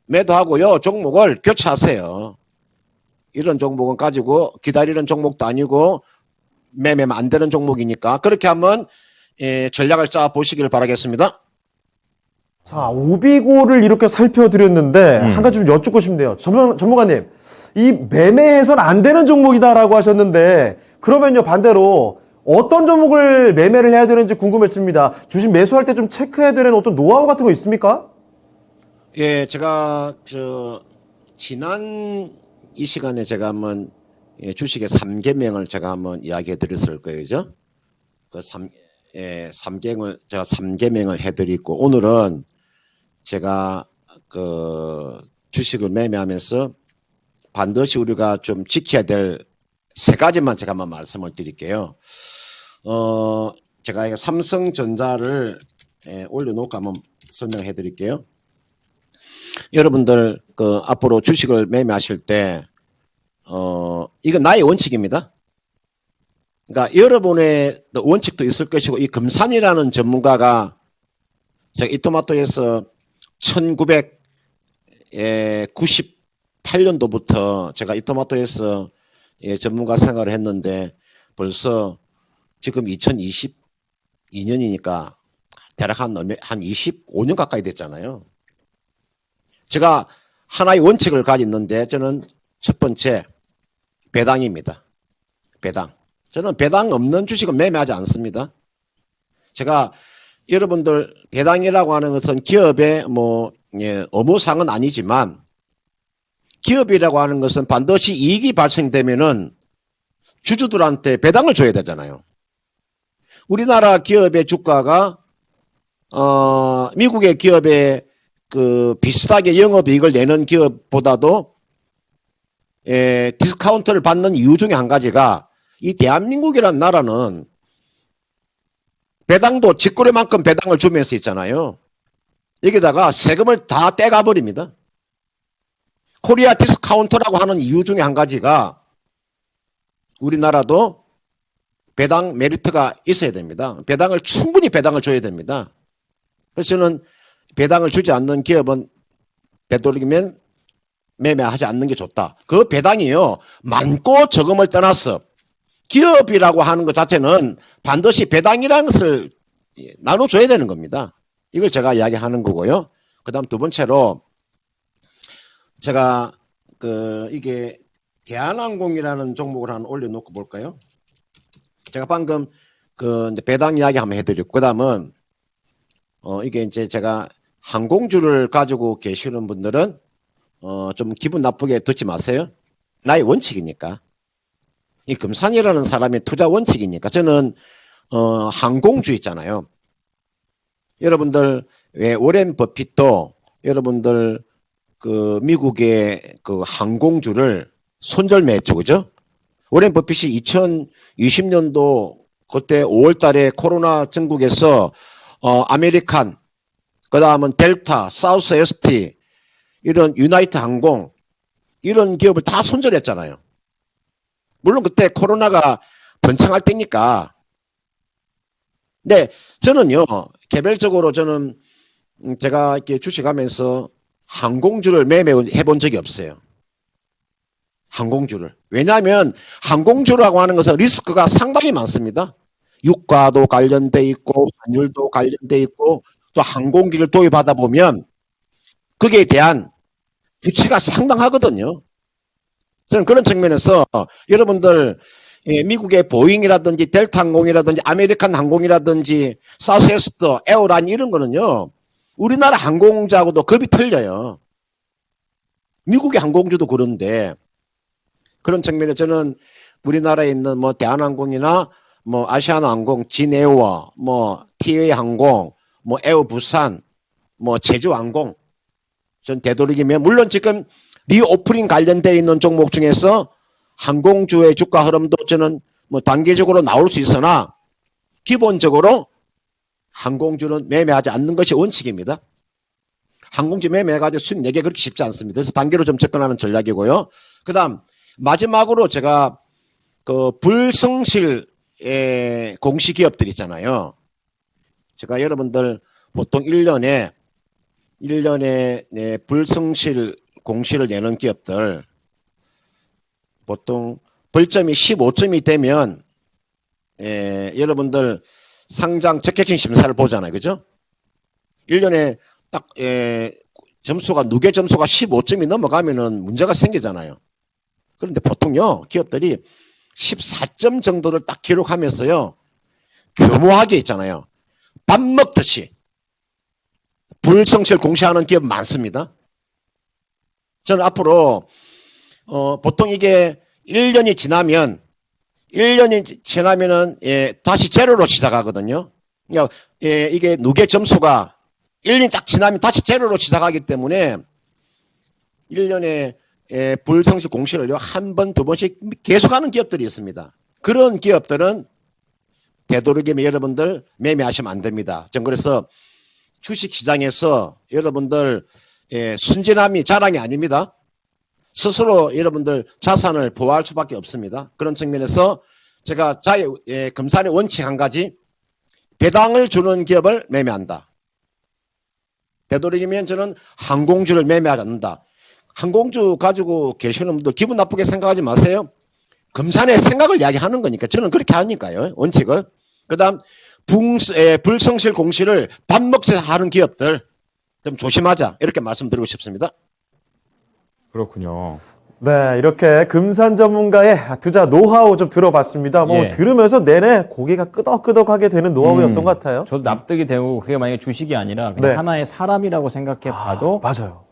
매도하고요 종목을 교체하세요. 이런 종목은 가지고 기다리는 종목도 아니고 매매면 안 되는 종목이니까 그렇게 한번 전략을 짜 보시길 바라겠습니다. 자, 오비고를 이렇게 살펴드렸는데 한 가지 좀 여쭙고 싶네요. 전문가님, 이 매매해서는 안 되는 종목이다라고 하셨는데 그러면요 반대로 어떤 종목을 매매를 해야 되는지 궁금해집니다. 주식 매수할 때 좀 체크해야 되는 어떤 노하우 같은 거 있습니까? 예, 제가 지난 이 시간에 제가 한번 주식의 3계명을 제가 한번 이야기해 드렸을 거예요. 그죠? 그 3계명을 제가 3계명을 해 드리고 오늘은 제가 그 주식을 매매하면서 반드시 우리가 좀 지켜야 될 세 가지만 제가 한번 말씀을 드릴게요. 제가 삼성전자를 올려놓고 한번 설명해 드릴게요. 여러분들 그 앞으로 주식을 매매하실 때 이건 나의 원칙입니다. 그러니까 여러분의 원칙도 있을 것이고 이 금산이라는 전문가가 제가 이토마토에서 1998년도부터 제가 이토마토에서 전문가 생활을 했는데 벌써 지금 2022년이니까 대략 한 25년 가까이 됐잖아요. 제가 하나의 원칙을 가졌는데 저는 첫 번째 배당입니다. 배당. 저는 배당 없는 주식은 매매하지 않습니다. 제가 여러분들 배당이라고 하는 것은 기업의 업무상은 아니지만 기업이라고 하는 것은 반드시 이익이 발생되면은 주주들한테 배당을 줘야 되잖아요. 우리나라 기업의 주가가 미국의 기업의 그 비슷하게 영업이익을 내는 기업보다도 디스카운트를 받는 이유 중에 한 가지가 이 대한민국이라는 나라는 배당도 직거래만큼 배당을 주면서 있잖아요. 여기다가 세금을 다 떼가 버립니다. 코리아 디스카운트라고 하는 이유 중에 한 가지가 우리나라도 배당 메리트가 있어야 됩니다. 충분히 배당을 줘야 됩니다. 그래서 저는 배당을 주지 않는 기업은 되도록이면 매매하지 않는 게 좋다. 그 배당이요, 많고 적음을 떠나서 기업이라고 하는 것 자체는 반드시 배당이라는 것을 나눠줘야 되는 겁니다. 이걸 제가 이야기하는 거고요. 그 다음 두 번째로 제가 이게 대한항공이라는 종목을 하나 올려놓고 볼까요? 제가 방금 이제 배당 이야기 한번 해드렸고, 그 다음은 이게 이제 제가 항공주를 가지고 계시는 분들은 좀 기분 나쁘게 듣지 마세요. 나의 원칙이니까. 이 금산이라는 사람의 투자 원칙이니까. 저는 항공주 있잖아요. 여러분들 왜 오렌 버핏도 여러분들 미국의 항공주를 손절매했죠, 그죠? 오렌 버핏이 2020년도 그때 5월 달에 코로나 전국에서 아메리칸, 그 다음은 델타, 사우스 ST, 이런 유나이트 항공, 이런 기업을 다 손절했잖아요. 물론 그때 코로나가 번창할 때니까. 근데 저는요, 개별적으로 저는 제가 이렇게 주식하면서 항공주를 매매해 본 적이 없어요. 항공주를. 왜냐하면 항공주라고 하는 것은 리스크가 상당히 많습니다. 유가도 관련돼 있고 환율도 관련돼 있고 또 항공기를 도입하다 보면 거기에 대한 부채가 상당하거든요. 저는 그런 측면에서 여러분들 미국의 보잉이라든지 델타 항공이라든지 아메리칸 항공이라든지 사우스웨스트, 에어라인 이런 거는요, 우리나라 항공주하고도 급이 틀려요. 미국의 항공주도 그런데 그런 측면에 저는 우리나라에 있는 뭐 대한항공이나 뭐 아시아나항공, 진에어와 뭐 티웨이 항공, 뭐 에어부산, 뭐 제주항공, 전 되도록이면 물론 지금 리오프닝 관련되어 있는 종목 중에서 항공주의 주가 흐름도 저는 뭐 단계적으로 나올 수 있으나 기본적으로 항공주는 매매하지 않는 것이 원칙입니다. 항공주 매매해가지고 수익 내기 그렇게 쉽지 않습니다. 그래서 단계로 좀 접근하는 전략이고요. 그 다음 마지막으로 제가 불성실의 공시기업들 있잖아요. 제가 여러분들 보통 1년에 불성실 공시를 내는 기업들 보통 벌점이 15점이 되면 여러분들 상장 적격행 심사를 보잖아요. 그죠? 1년에 딱 점수가 누계 점수가 15점이 넘어가면은 문제가 생기잖아요. 그런데 보통요 기업들이 14점 정도를 딱 기록하면서요 교모하게 있잖아요. 밥 먹듯이 불성실 공시하는 기업 많습니다. 저는 앞으로 보통 이게 1년이 지나면은 다시 제로로 시작하거든요. 그러니까 이게 누계 점수가 1년이 딱 지나면 다시 제로로 시작하기 때문에 1년에 불성실 공시를요 한 번, 두 번씩 계속하는 기업들이 있습니다. 그런 기업들은 되도록이면 여러분들 매매하시면 안 됩니다. 전 그래서 주식시장에서 여러분들 순진함이 자랑이 아닙니다. 스스로 여러분들 자산을 보호할 수밖에 없습니다. 그런 측면에서 제가 금산의 원칙 한 가지, 배당을 주는 기업을 매매한다. 되도록이면 저는 항공주를 매매하지 않는다. 항공주 가지고 계시는 분들 기분 나쁘게 생각하지 마세요. 금산의 생각을 이야기하는 거니까 저는 그렇게 하니까요. 원칙을. 그 다음 불성실 공시를 밥 먹듯이 하는 기업들 좀 조심하자 이렇게 말씀드리고 싶습니다. 그렇군요. 네, 이렇게 금산 전문가의 투자 노하우 좀 들어봤습니다. 예. 들으면서 내내 고개가 끄덕끄덕하게 되는 노하우였던 것 같아요. 저도 납득이 되고 그게 만약에 주식이 아니라 그냥 네. 하나의 사람이라고 생각해 봐도 맞아요.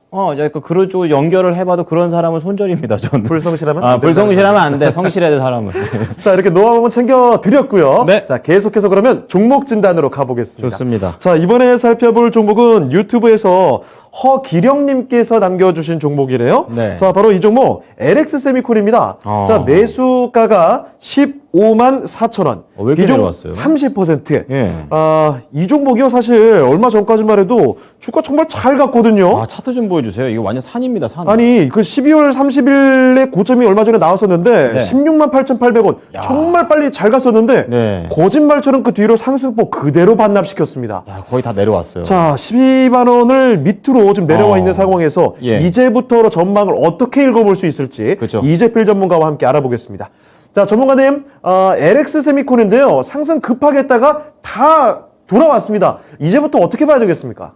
그런 쪽 연결을 해봐도 그런 사람은 손절입니다. 저는. 불성실하면 안 불성실하면 안 돼. 성실해야 돼 사람은. 자, 이렇게 노하우 한번 챙겨드렸고요. 네. 자, 계속해서 그러면 종목 진단으로 가보겠습니다. 좋습니다. 자, 이번에 살펴볼 종목은 유튜브에서 허기령님께서 남겨주신 종목이래요. 네. 자, 바로 이 종목 LX 세미콘입니다. 자, 매수가가 15만 4천 원. 왜 이렇게 비중 내려왔어요? 30%. 예. 이 종목이요, 사실 얼마 전까지만 해도 주가 정말 잘 갔거든요. 차트 좀 보여주세요. 이거 완전 산입니다, 산. 아니, 그 12월 30일에 고점이 얼마 전에 나왔었는데, 네. 16만 8,800원. 야. 정말 빨리 잘 갔었는데, 네. 거짓말처럼 그 뒤로 상승폭 그대로 반납시켰습니다. 야, 거의 다 내려왔어요. 자, 12만 원을 밑으로 좀 내려와 어. 있는 상황에서 예. 이제부터 전망을 어떻게 읽어볼 수 있을지 그렇죠. 이재필 전문가와 함께 알아보겠습니다. 자, 전문가님, LX 세미콘인데요. 상승 급하겠다가 다 돌아왔습니다. 이제부터 어떻게 봐야 되겠습니까?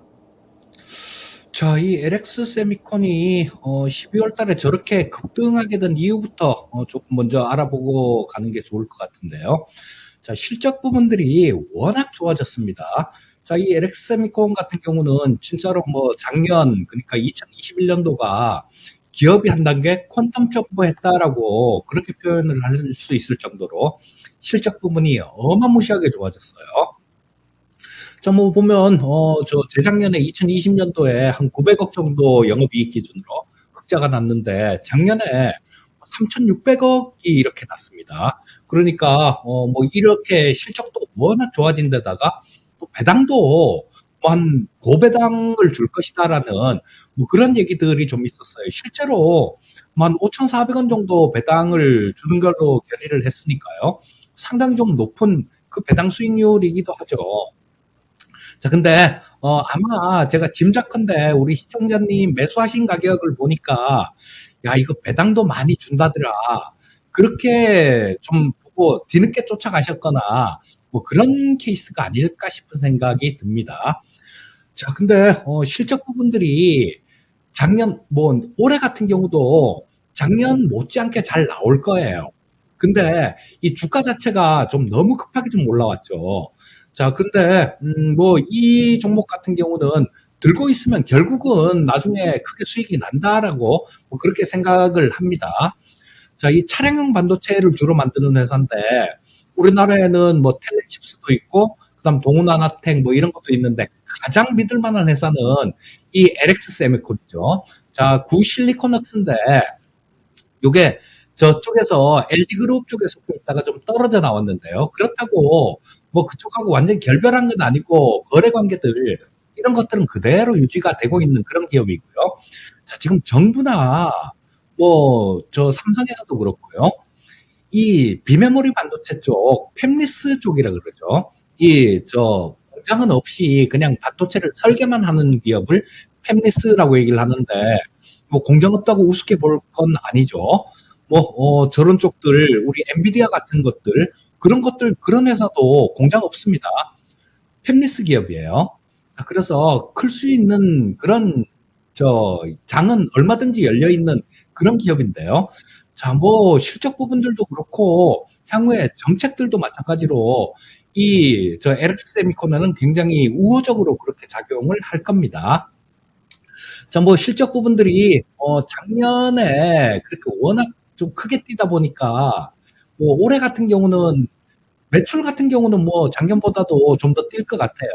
자, 이 LX 세미콘이 12월 달에 저렇게 급등하게 된 이유부터 조금 먼저 알아보고 가는 게 좋을 것 같은데요. 자, 실적 부분들이 워낙 좋아졌습니다. 자, 이 LX 세미콘 같은 경우는 진짜로 뭐 작년, 그러니까 2021년도가 기업이 한 단계 퀀텀 점프했다라고 그렇게 표현을 할 수 있을 정도로 실적 부분이 어마무시하게 좋아졌어요. 자, 뭐 보면 저 재작년에 2020년도에 한 900억 정도 영업이익 기준으로 흑자가 났는데 작년에 3,600억이 이렇게 났습니다. 그러니까 뭐 이렇게 실적도 워낙 좋아진 데다가 또 배당도 뭐 한 고배당을 줄 것이다라는 뭐 그런 얘기들이 좀 있었어요. 실제로 뭐 한 5,400원 정도 배당을 주는 걸로 결의를 했으니까요. 상당히 좀 높은 그 배당 수익률이기도 하죠. 자, 근데 아마 제가 짐작컨대 우리 시청자님 매수하신 가격을 보니까 야, 이거 배당도 많이 준다더라. 그렇게 좀 보고 뒤늦게 쫓아가셨거나 뭐 그런 케이스가 아닐까 싶은 생각이 듭니다. 자, 근데 실적 부분들이 작년 뭐 올해 같은 경우도 작년 못지않게 잘 나올 거예요. 근데 이 주가 자체가 좀 너무 급하게 좀 올라왔죠. 자, 근데 뭐 이 종목 같은 경우는 들고 있으면 결국은 나중에 크게 수익이 난다라고 뭐 그렇게 생각을 합니다. 자, 이 차량용 반도체를 주로 만드는 회사인데 우리나라에는 뭐 텔레칩스도 있고 그다음 동훈하나텍 뭐 이런 것도 있는데 가장 믿을 만한 회사는 이 LX 세미콘이죠. 자, 구실리코너스인데 요게 저쪽에서 LG그룹 쪽에 속해 있다가 좀 떨어져 나왔는데요. 그렇다고 뭐 그쪽하고 완전 결별한 건 아니고 거래 관계들 이런 것들은 그대로 유지가 되고 있는 그런 기업이고요. 자, 지금 정부나 뭐 저 삼성에서도 그렇고요. 이 비메모리 반도체 쪽, 팹리스 쪽이라 그러죠. 이 저 공장은 없이 그냥 반도체를 설계만 하는 기업을 팹리스라고 얘기를 하는데 뭐 공장 없다고 우습게 볼 건 아니죠. 뭐 저런 쪽들 우리 엔비디아 같은 것들 그런 것들 그런 회사도 공장 없습니다. 팹리스 기업이에요. 그래서 클 수 있는 그런 저 장은 얼마든지 열려 있는 그런 기업인데요. 자, 뭐 실적 부분들도 그렇고 향후에 정책들도 마찬가지로 이 저 LX 세미콘은 굉장히 우호적으로 그렇게 작용을 할 겁니다. 자, 뭐 실적 부분들이 작년에 그렇게 워낙 좀 크게 뛰다 보니까 뭐 올해 같은 경우는 매출 같은 경우는 뭐 작년보다도 좀 더 뛸 것 같아요.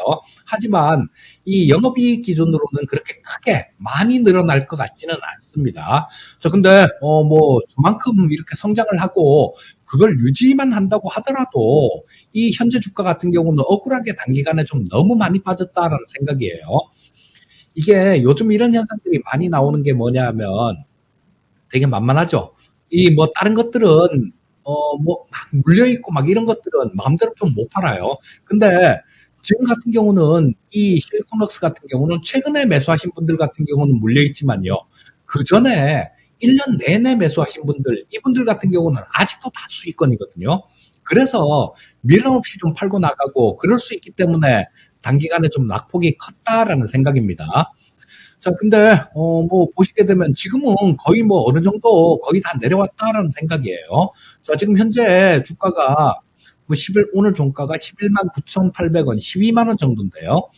하지만 이 영업이익 기준으로는 그렇게 크게 많이 늘어날 것 같지는 않습니다. 자, 근데 뭐 저만큼 이렇게 성장을 하고 그걸 유지만 한다고 하더라도 이 현재 주가 같은 경우는 억울하게 단기간에 좀 너무 많이 빠졌다라는 생각이에요. 이게 요즘 이런 현상들이 많이 나오는 게 뭐냐면 되게 만만하죠. 이 뭐 다른 것들은 뭐 막 물려있고 막 이런 것들은 마음대로 좀 못 팔아요. 근데 지금 같은 경우는 이 실리콘웍스 같은 경우는 최근에 매수하신 분들 같은 경우는 물려있지만요. 그 전에 1년 내내 매수하신 분들, 이분들 같은 경우는 아직도 다 수익권이거든요. 그래서 미련 없이 좀 팔고 나가고 그럴 수 있기 때문에 단기간에 좀 낙폭이 컸다라는 생각입니다. 자, 근데 뭐 보시게 되면 지금은 거의 뭐 어느 정도 거의 다 내려왔다라는 생각이에요. 자, 지금 현재 주가가 뭐 오늘 종가가 11만 9,800원, 12만 원 정도인데요.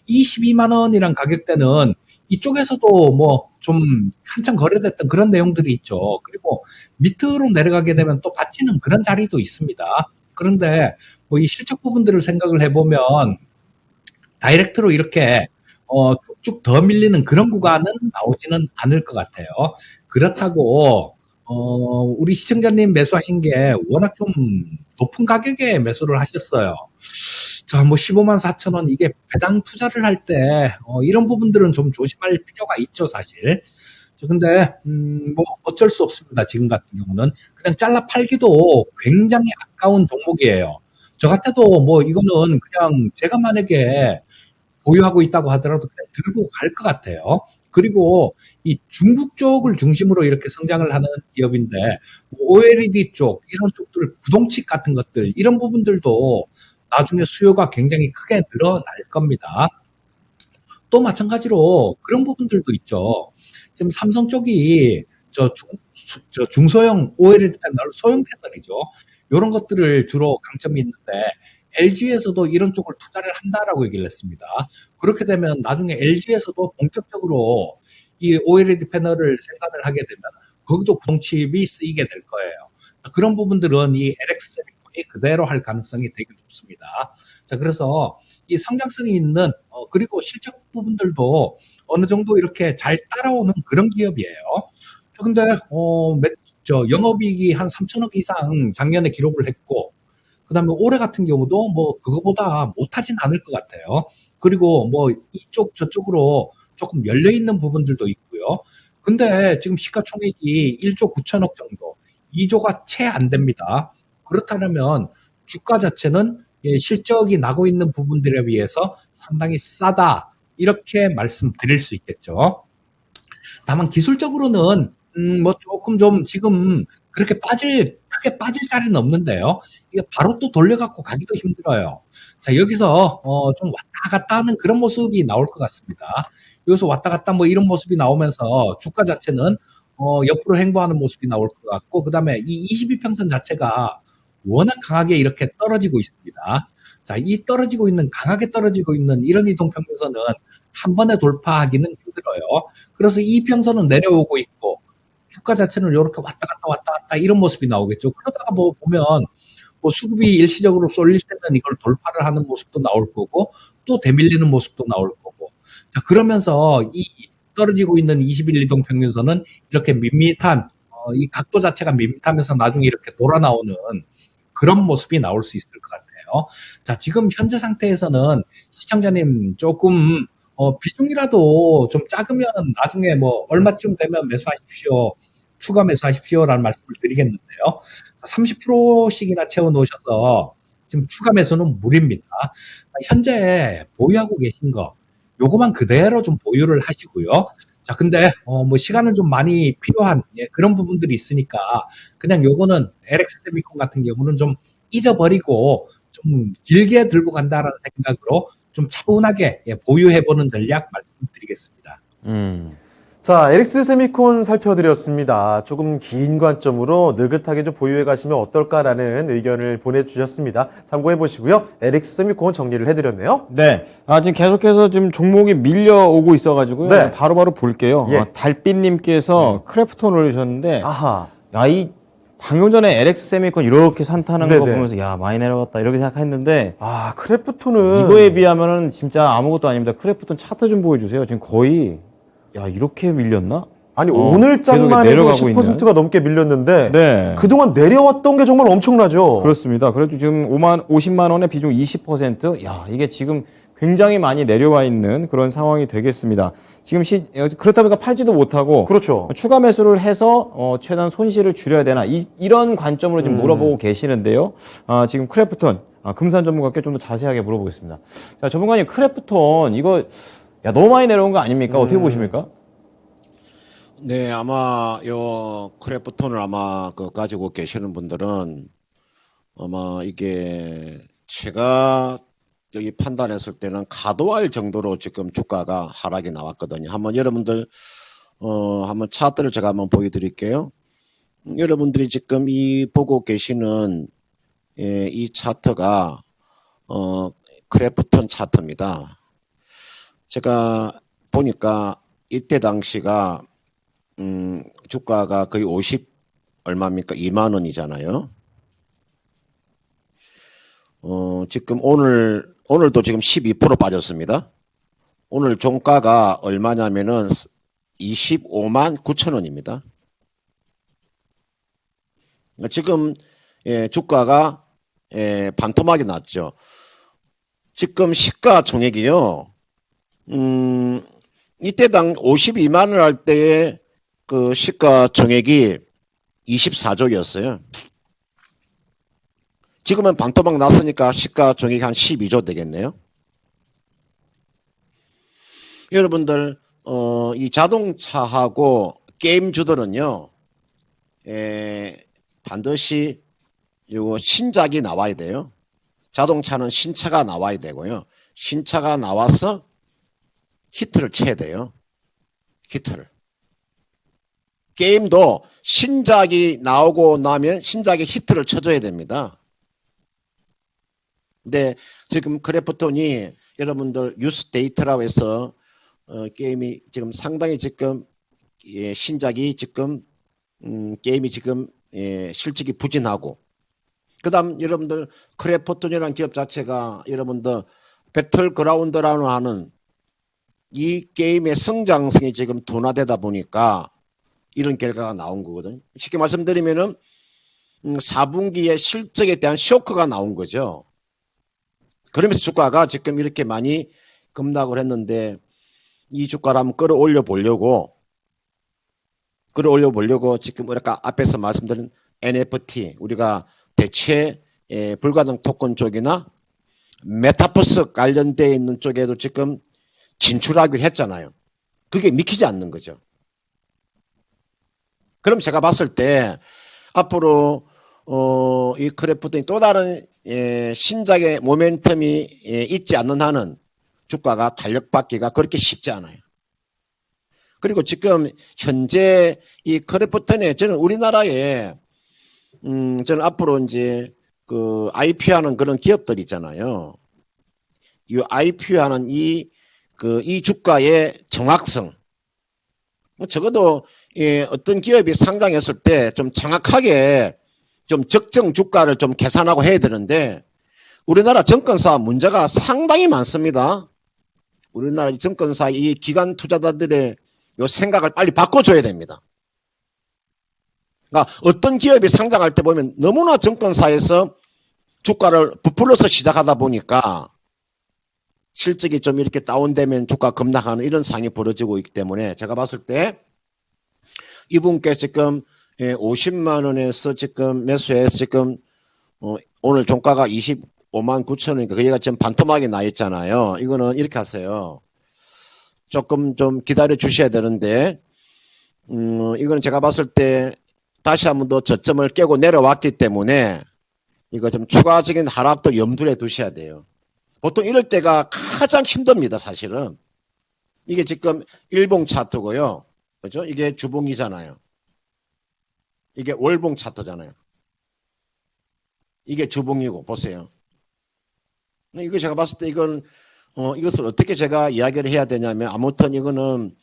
이 12만 원이란 가격대는 이쪽에서도 뭐 좀 한참 거래됐던 그런 내용들이 있죠. 그리고 밑으로 내려가게 되면 또 받치는 그런 자리도 있습니다. 그런데 뭐 이 실적 부분들을 생각을 해보면 다이렉트로 이렇게 쭉쭉 더 밀리는 그런 구간은 나오지는 않을 것 같아요. 그렇다고 우리 시청자님 매수하신 게 워낙 좀 높은 가격에 매수를 하셨어요. 자, 뭐 15만 4천 원 이게 배당 투자를 할 때 이런 부분들은 좀 조심할 필요가 있죠, 사실. 근데 뭐 어쩔 수 없습니다. 지금 같은 경우는 그냥 잘라 팔기도 굉장히 아까운 종목이에요. 저 같아도 뭐 이거는 그냥 제가 만약에 보유하고 있다고 하더라도 그냥 들고 갈 것 같아요. 그리고 이 중국 쪽을 중심으로 이렇게 성장을 하는 기업인데 OLED 쪽 이런 쪽들 구동칩 같은 것들 이런 부분들도 나중에 수요가 굉장히 크게 늘어날 겁니다. 또 마찬가지로 그런 부분들도 있죠. 지금 삼성 쪽이 저 중소형 OLED 패널, 소형 패널이죠. 이런 것들을 주로 강점이 있는데 LG에서도 이런 쪽을 투자를 한다라고 얘기를 했습니다. 그렇게 되면 나중에 LG에서도 본격적으로 이 OLED 패널을 생산을 하게 되면 거기도 구동칩이 쓰이게 될 거예요. 그런 부분들은 이 LX 세미콘이 그대로 할 가능성이 되게 높습니다. 자, 그래서 이 성장성이 있는 그리고 실적 부분들도 어느 정도 이렇게 잘 따라오는 그런 기업이에요. 근데 영업이익이 한 3천억 이상 작년에 기록을 했고 그다음에 올해 같은 경우도 뭐 그거보다 못하진 않을 것 같아요. 그리고 뭐 이쪽 저쪽으로 조금 열려 있는 부분들도 있고요. 근데 지금 시가총액이 1조 9천억 정도, 2조가 채 안 됩니다. 그렇다면 주가 자체는 실적이 나고 있는 부분들에 비해서 상당히 싸다. 이렇게 말씀드릴 수 있겠죠. 다만 기술적으로는 뭐 조금 좀 지금 그렇게 크게 빠질 자리는 없는데요. 이게 바로 또 돌려갖고 가기도 힘들어요. 자, 여기서 좀 왔다 갔다 하는 그런 모습이 나올 것 같습니다. 여기서 왔다 갔다 뭐 이런 모습이 나오면서 주가 자체는 옆으로 행보하는 모습이 나올 것 같고, 그 다음에 이 22평선 자체가 워낙 강하게 이렇게 떨어지고 있습니다. 자, 강하게 떨어지고 있는 이런 이동평균선은 한 번에 돌파하기는 힘들어요. 그래서 이 평선은 내려오고 있고, 주가 자체는 이렇게 왔다 갔다 이런 모습이 나오겠죠. 그러다가 뭐 보면, 뭐 수급이 일시적으로 쏠릴 때는 이걸 돌파를 하는 모습도 나올 거고, 또 대밀리는 모습도 나올 거고. 자, 그러면서 이 떨어지고 있는 21 이동평균선은 이렇게 밋밋한, 이 각도 자체가 밋밋하면서 나중에 이렇게 돌아 나오는 그런 모습이 나올 수 있을 것 같아요. 자, 지금 현재 상태에서는 시청자님 조금 비중이라도 좀 작으면 나중에 뭐 얼마쯤 되면 매수하십시오. 추가 매수하십시오라는 말씀을 드리겠는데요. 30%씩이나 채워 놓으셔서 지금 추가 매수는 무리입니다. 현재 보유하고 계신 거 요거만 그대로 좀 보유를 하시고요. 자, 근데 뭐 시간은 좀 많이 필요한 그런 부분들이 있으니까 그냥 요거는 LX 세미콘 같은 경우는 좀 잊어버리고 좀 길게 들고 간다라는 생각으로 좀 차분하게 보유해보는 전략 말씀드리겠습니다. 자, LX 세미콘 살펴드렸습니다. 조금 긴 관점으로 느긋하게 좀 보유해 가시면 어떨까라는 의견을 보내주셨습니다. 참고해 보시고요. LX 세미콘 정리를 해드렸네요. 네. 지금 계속해서 지금 종목이 밀려오고 있어가지고요. 네. 바로바로 볼게요. 예. 달빛님께서 크래프톤 올리셨는데, 아하. 방금 전에 LX 세미콘 이렇게 산타는 거 네네. 보면서, 야, 많이 내려갔다. 이렇게 생각했는데, 크래프톤은 이거에 비하면은 진짜 아무것도 아닙니다. 크래프톤 차트 좀 보여주세요. 지금 거의, 야, 이렇게 밀렸나? 아니 오늘장만 해도 10%가 넘게 밀렸는데 네. 그동안 내려왔던 게 정말 엄청나죠. 그렇습니다. 그래도 지금 50만 원의 비중 20%. 야, 이게 지금 굉장히 많이 내려와 있는 그런 상황이 되겠습니다. 지금 그렇다 보니까 팔지도 못하고. 그렇죠. 추가 매수를 해서, 최대한 손실을 줄여야 되나. 이런 관점으로 지금 물어보고 계시는데요. 지금 크래프톤, 금산 전문가께 좀 더 자세하게 물어보겠습니다. 자, 전문가님, 크래프톤, 이거, 야, 너무 많이 내려온 거 아닙니까? 어떻게 보십니까? 네, 아마 요 크래프톤을 아마 가지고 계시는 분들은 아마 이게 제가 여기 판단했을 때는 과도할 정도로 지금 주가가 하락이 나왔거든요. 한번 여러분들 한번 차트를 제가 한번 보여드릴게요. 여러분들이 지금 이 보고 계시는 이 차트가 크래프톤 차트입니다. 제가 보니까 이때 당시가 주가가 거의 50 얼마입니까? 2만 원이잖아요. 지금 오늘도 지금 12% 빠졌습니다. 오늘 종가가 얼마냐면은 25만 9천 원입니다. 지금 주가가 반토막이 났죠. 지금 시가총액이요. 이때당 52만 원 할 때의 그 시가총액이 24조였어요. 지금은 반토막 났으니까 시가총액이 한 12조 되겠네요. 여러분들 이 자동차하고 게임주들은요, 반드시 요거 신작이 나와야 돼요. 자동차는 신차가 나와야 되고요. 신차가 나와서 히트를 쳐야 돼요. 히트를. 게임도 신작이 나오고 나면 신작이 히트를 쳐줘야 됩니다. 근데 지금 크래프톤이 여러분들 뉴스 데이터라고 해서 게임이 지금 상당히 지금 신작이 지금 게임이 지금 실적이 부진하고, 그 다음 여러분들 크래프톤이라는 기업 자체가 여러분들 배틀그라운드라고 하는 이 게임의 성장성이 지금 둔화되다 보니까 이런 결과가 나온 거거든요. 쉽게 말씀드리면은 4분기의 실적에 대한 쇼크가 나온 거죠. 그러면서 주가가 지금 이렇게 많이 급락을 했는데, 이 주가를 한번 끌어올려 보려고 지금 우리가 앞에서 말씀드린 NFT, 우리가 대체 불가능 토큰 쪽이나 메타버스 관련되어 있는 쪽에도 지금 진출하기로 했잖아요. 그게 믿기지 않는 거죠. 그럼 제가 봤을 때 앞으로 이 크래프톤이 또 다른 신작의 모멘텀이 있지 않는 한은 주가가 달력받기가 그렇게 쉽지 않아요. 그리고 지금 현재 이 크래프톤에 저는 우리나라에 저는 앞으로 이제 그 IPO하는 그런 기업들 있잖아요. 이 IPO하는 이 주가의 정확성, 적어도 어떤 기업이 상장했을 때 좀 정확하게 좀 적정 주가를 좀 계산하고 해야 되는데, 우리나라 증권사 문제가 상당히 많습니다. 우리나라 증권사 이 기관 투자자들의 요 생각을 빨리 바꿔줘야 됩니다. 그러니까 어떤 기업이 상장할 때 보면 너무나 증권사에서 주가를 부풀려서 시작하다 보니까 실적이 좀 이렇게 다운되면 주가 급락하는 이런 상황이 벌어지고 있기 때문에, 제가 봤을 때 이분께 지금 50만 원에서 지금 매수해서 지금 오늘 종가가 25만 9천 원이니까 그 얘가 지금 반토막이 나 있잖아요. 이거는 이렇게 하세요. 조금 좀 기다려 주셔야 되는데, 이거는 제가 봤을 때 다시 한 번 더 저점을 깨고 내려왔기 때문에 이거 좀 추가적인 하락도 염두에 두셔야 돼요. 보통 이럴 때가 가장 힘듭니다, 사실은. 이게 지금 일봉 차트고요. 그죠? 이게 주봉이잖아요. 이게 월봉 차트잖아요. 이게 주봉이고, 보세요. 이거 제가 봤을 때 이것을 어떻게 제가 이야기를 해야 되냐면, 아무튼 이거는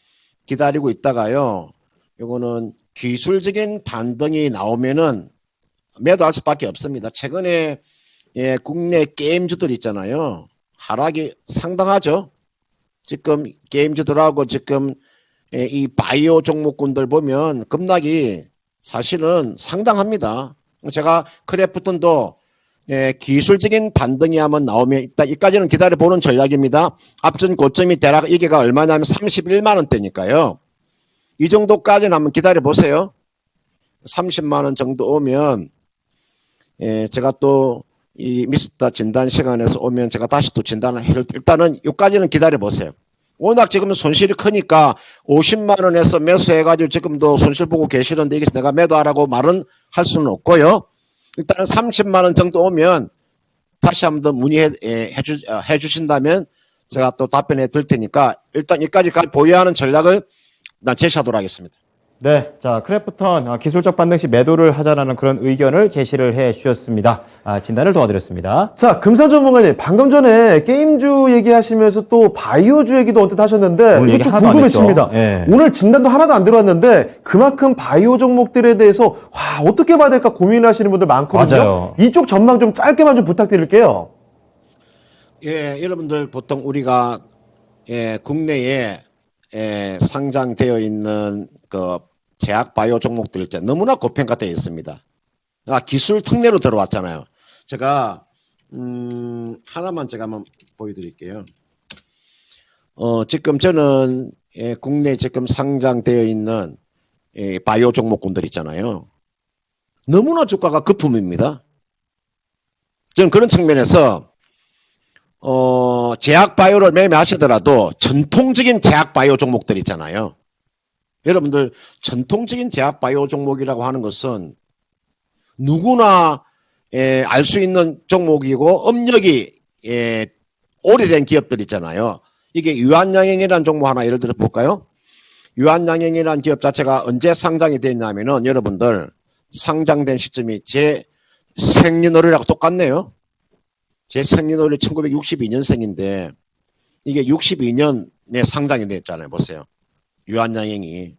기다리고 있다가요, 이거는 기술적인 반등이 나오면은 매도할 수밖에 없습니다. 최근에 국내 게임주들 있잖아요. 하락이 상당하죠. 지금 게임주들하고 지금 이 바이오 종목군들 보면 급락이 사실은 상당합니다. 제가 크래프톤도 기술적인 반등이 한번 나오면 일단 이까지는 기다려보는 전략입니다. 앞전 고점이 대략 이게가 얼마냐면 31만 원대니까요. 이 정도까지는 한번 기다려보세요. 30만 원 정도 오면 제가 또 이 미스터 진단 시간에서 오면 제가 다시 또 진단을 해줄, 일단은 여기까지는 기다려보세요. 워낙 지금 손실이 크니까 50만 원에서 매수해가지고 지금도 손실 보고 계시는데 이게 내가 매도하라고 말은 할 수는 없고요. 일단은 30만 원 정도 오면 다시 한번 더 문의해 주신다면 제가 또 답변해 드릴 테니까 일단 여기까지 보유하는 전략을 일단 제시하도록 하겠습니다. 네, 자 크래프톤 기술적 반등 시 매도를 하자라는 그런 의견을 제시를 해 주셨습니다. 진단을 도와드렸습니다. 자, 금산 전문가님, 방금 전에 게임주 얘기하시면서 또 바이오주 얘기도 언뜻 하셨는데, 오늘 이거 얘기 좀 하나도 안 궁금해집니다. 했죠. 예. 오늘 진단도 하나도 안 들어왔는데, 그만큼 바이오 종목들에 대해서, 어떻게 봐야 될까 고민하시는 분들 많거든요. 맞아요. 이쪽 전망 좀 짧게만 좀 부탁드릴게요. 예, 여러분들 보통 우리가 국내에 상장되어 있는 그 제약 바이오 종목들 있잖아요. 너무나 고평가되어 있습니다. 기술 특례로 들어왔잖아요. 제가 하나만 제가 한번 보여드릴게요. 지금 저는 국내 지금 상장되어 있는 바이오 종목군들 있잖아요. 너무나 주가가 거품입니다. 저는 그런 측면에서 제약 바이오를 매매하시더라도 전통적인 제약 바이오 종목들 있잖아요. 여러분들 전통적인 제약 바이오 종목이라고 하는 것은 누구나 알 수 있는 종목이고 업력이 오래된 기업들 있잖아요. 이게 유한양행이라는 종목 하나 예를 들어 볼까요? 유한양행이라는 기업 자체가 언제 상장이 됐냐면은 여러분들 상장된 시점이 제 생년월일하고 똑같네요. 제 생년월일 1962년생인데 이게 62년에 상장이 됐잖아요. 보세요. 유한양행이.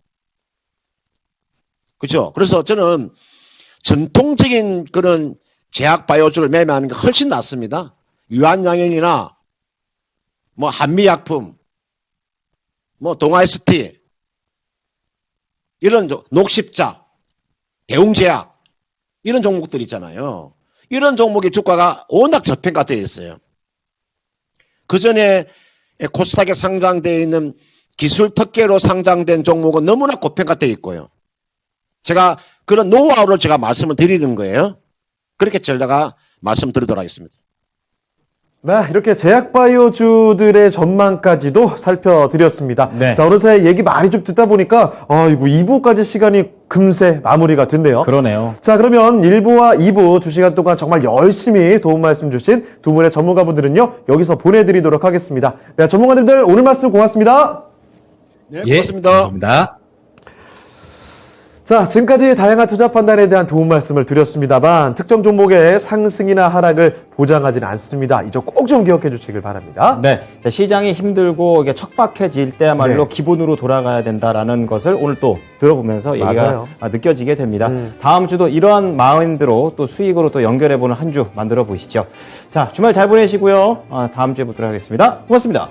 그렇죠? 그래서 저는 전통적인 그런 제약 바이오주를 매매하는 게 훨씬 낫습니다. 유한양행이나 뭐 한미약품, 뭐 동아ST 이런 녹십자, 대웅제약 이런 종목들 있잖아요. 이런 종목의 주가가 워낙 저평가되어 있어요. 그 전에 코스닥에 상장되어 있는 기술 특혜로 상장된 종목은 너무나 고평가되어 있고요. 제가 그런 노하우를 제가 말씀을 드리는 거예요. 그렇게 전략가 말씀드리도록 하겠습니다. 네, 이렇게 제약바이오주들의 전망까지도 살펴드렸습니다. 네. 자, 어느새 얘기 많이 좀 듣다 보니까, 이거 2부까지 시간이 금세 마무리가 됐네요. 그러네요. 자, 그러면 1부와 2부 2시간 동안 정말 열심히 도움 말씀 주신 두 분의 전문가분들은요, 여기서 보내드리도록 하겠습니다. 네, 전문가님들 오늘 말씀 고맙습니다. 네, 예, 고맙습니다. 감사합니다. 자, 지금까지 다양한 투자 판단에 대한 도움 말씀을 드렸습니다만 특정 종목의 상승이나 하락을 보장하지는 않습니다. 이 점 꼭 좀 기억해 주시길 바랍니다. 네, 자, 시장이 힘들고 이게 척박해질 때야말로 네. 기본으로 돌아가야 된다라는 것을 오늘 또 들어보면서 맞아요. 얘기가 느껴지게 됩니다. 다음 주도 이러한 마인드로 또 수익으로 또 연결해보는 한 주 만들어 보시죠. 자, 주말 잘 보내시고요. 다음 주에 뵙도록 하겠습니다. 고맙습니다.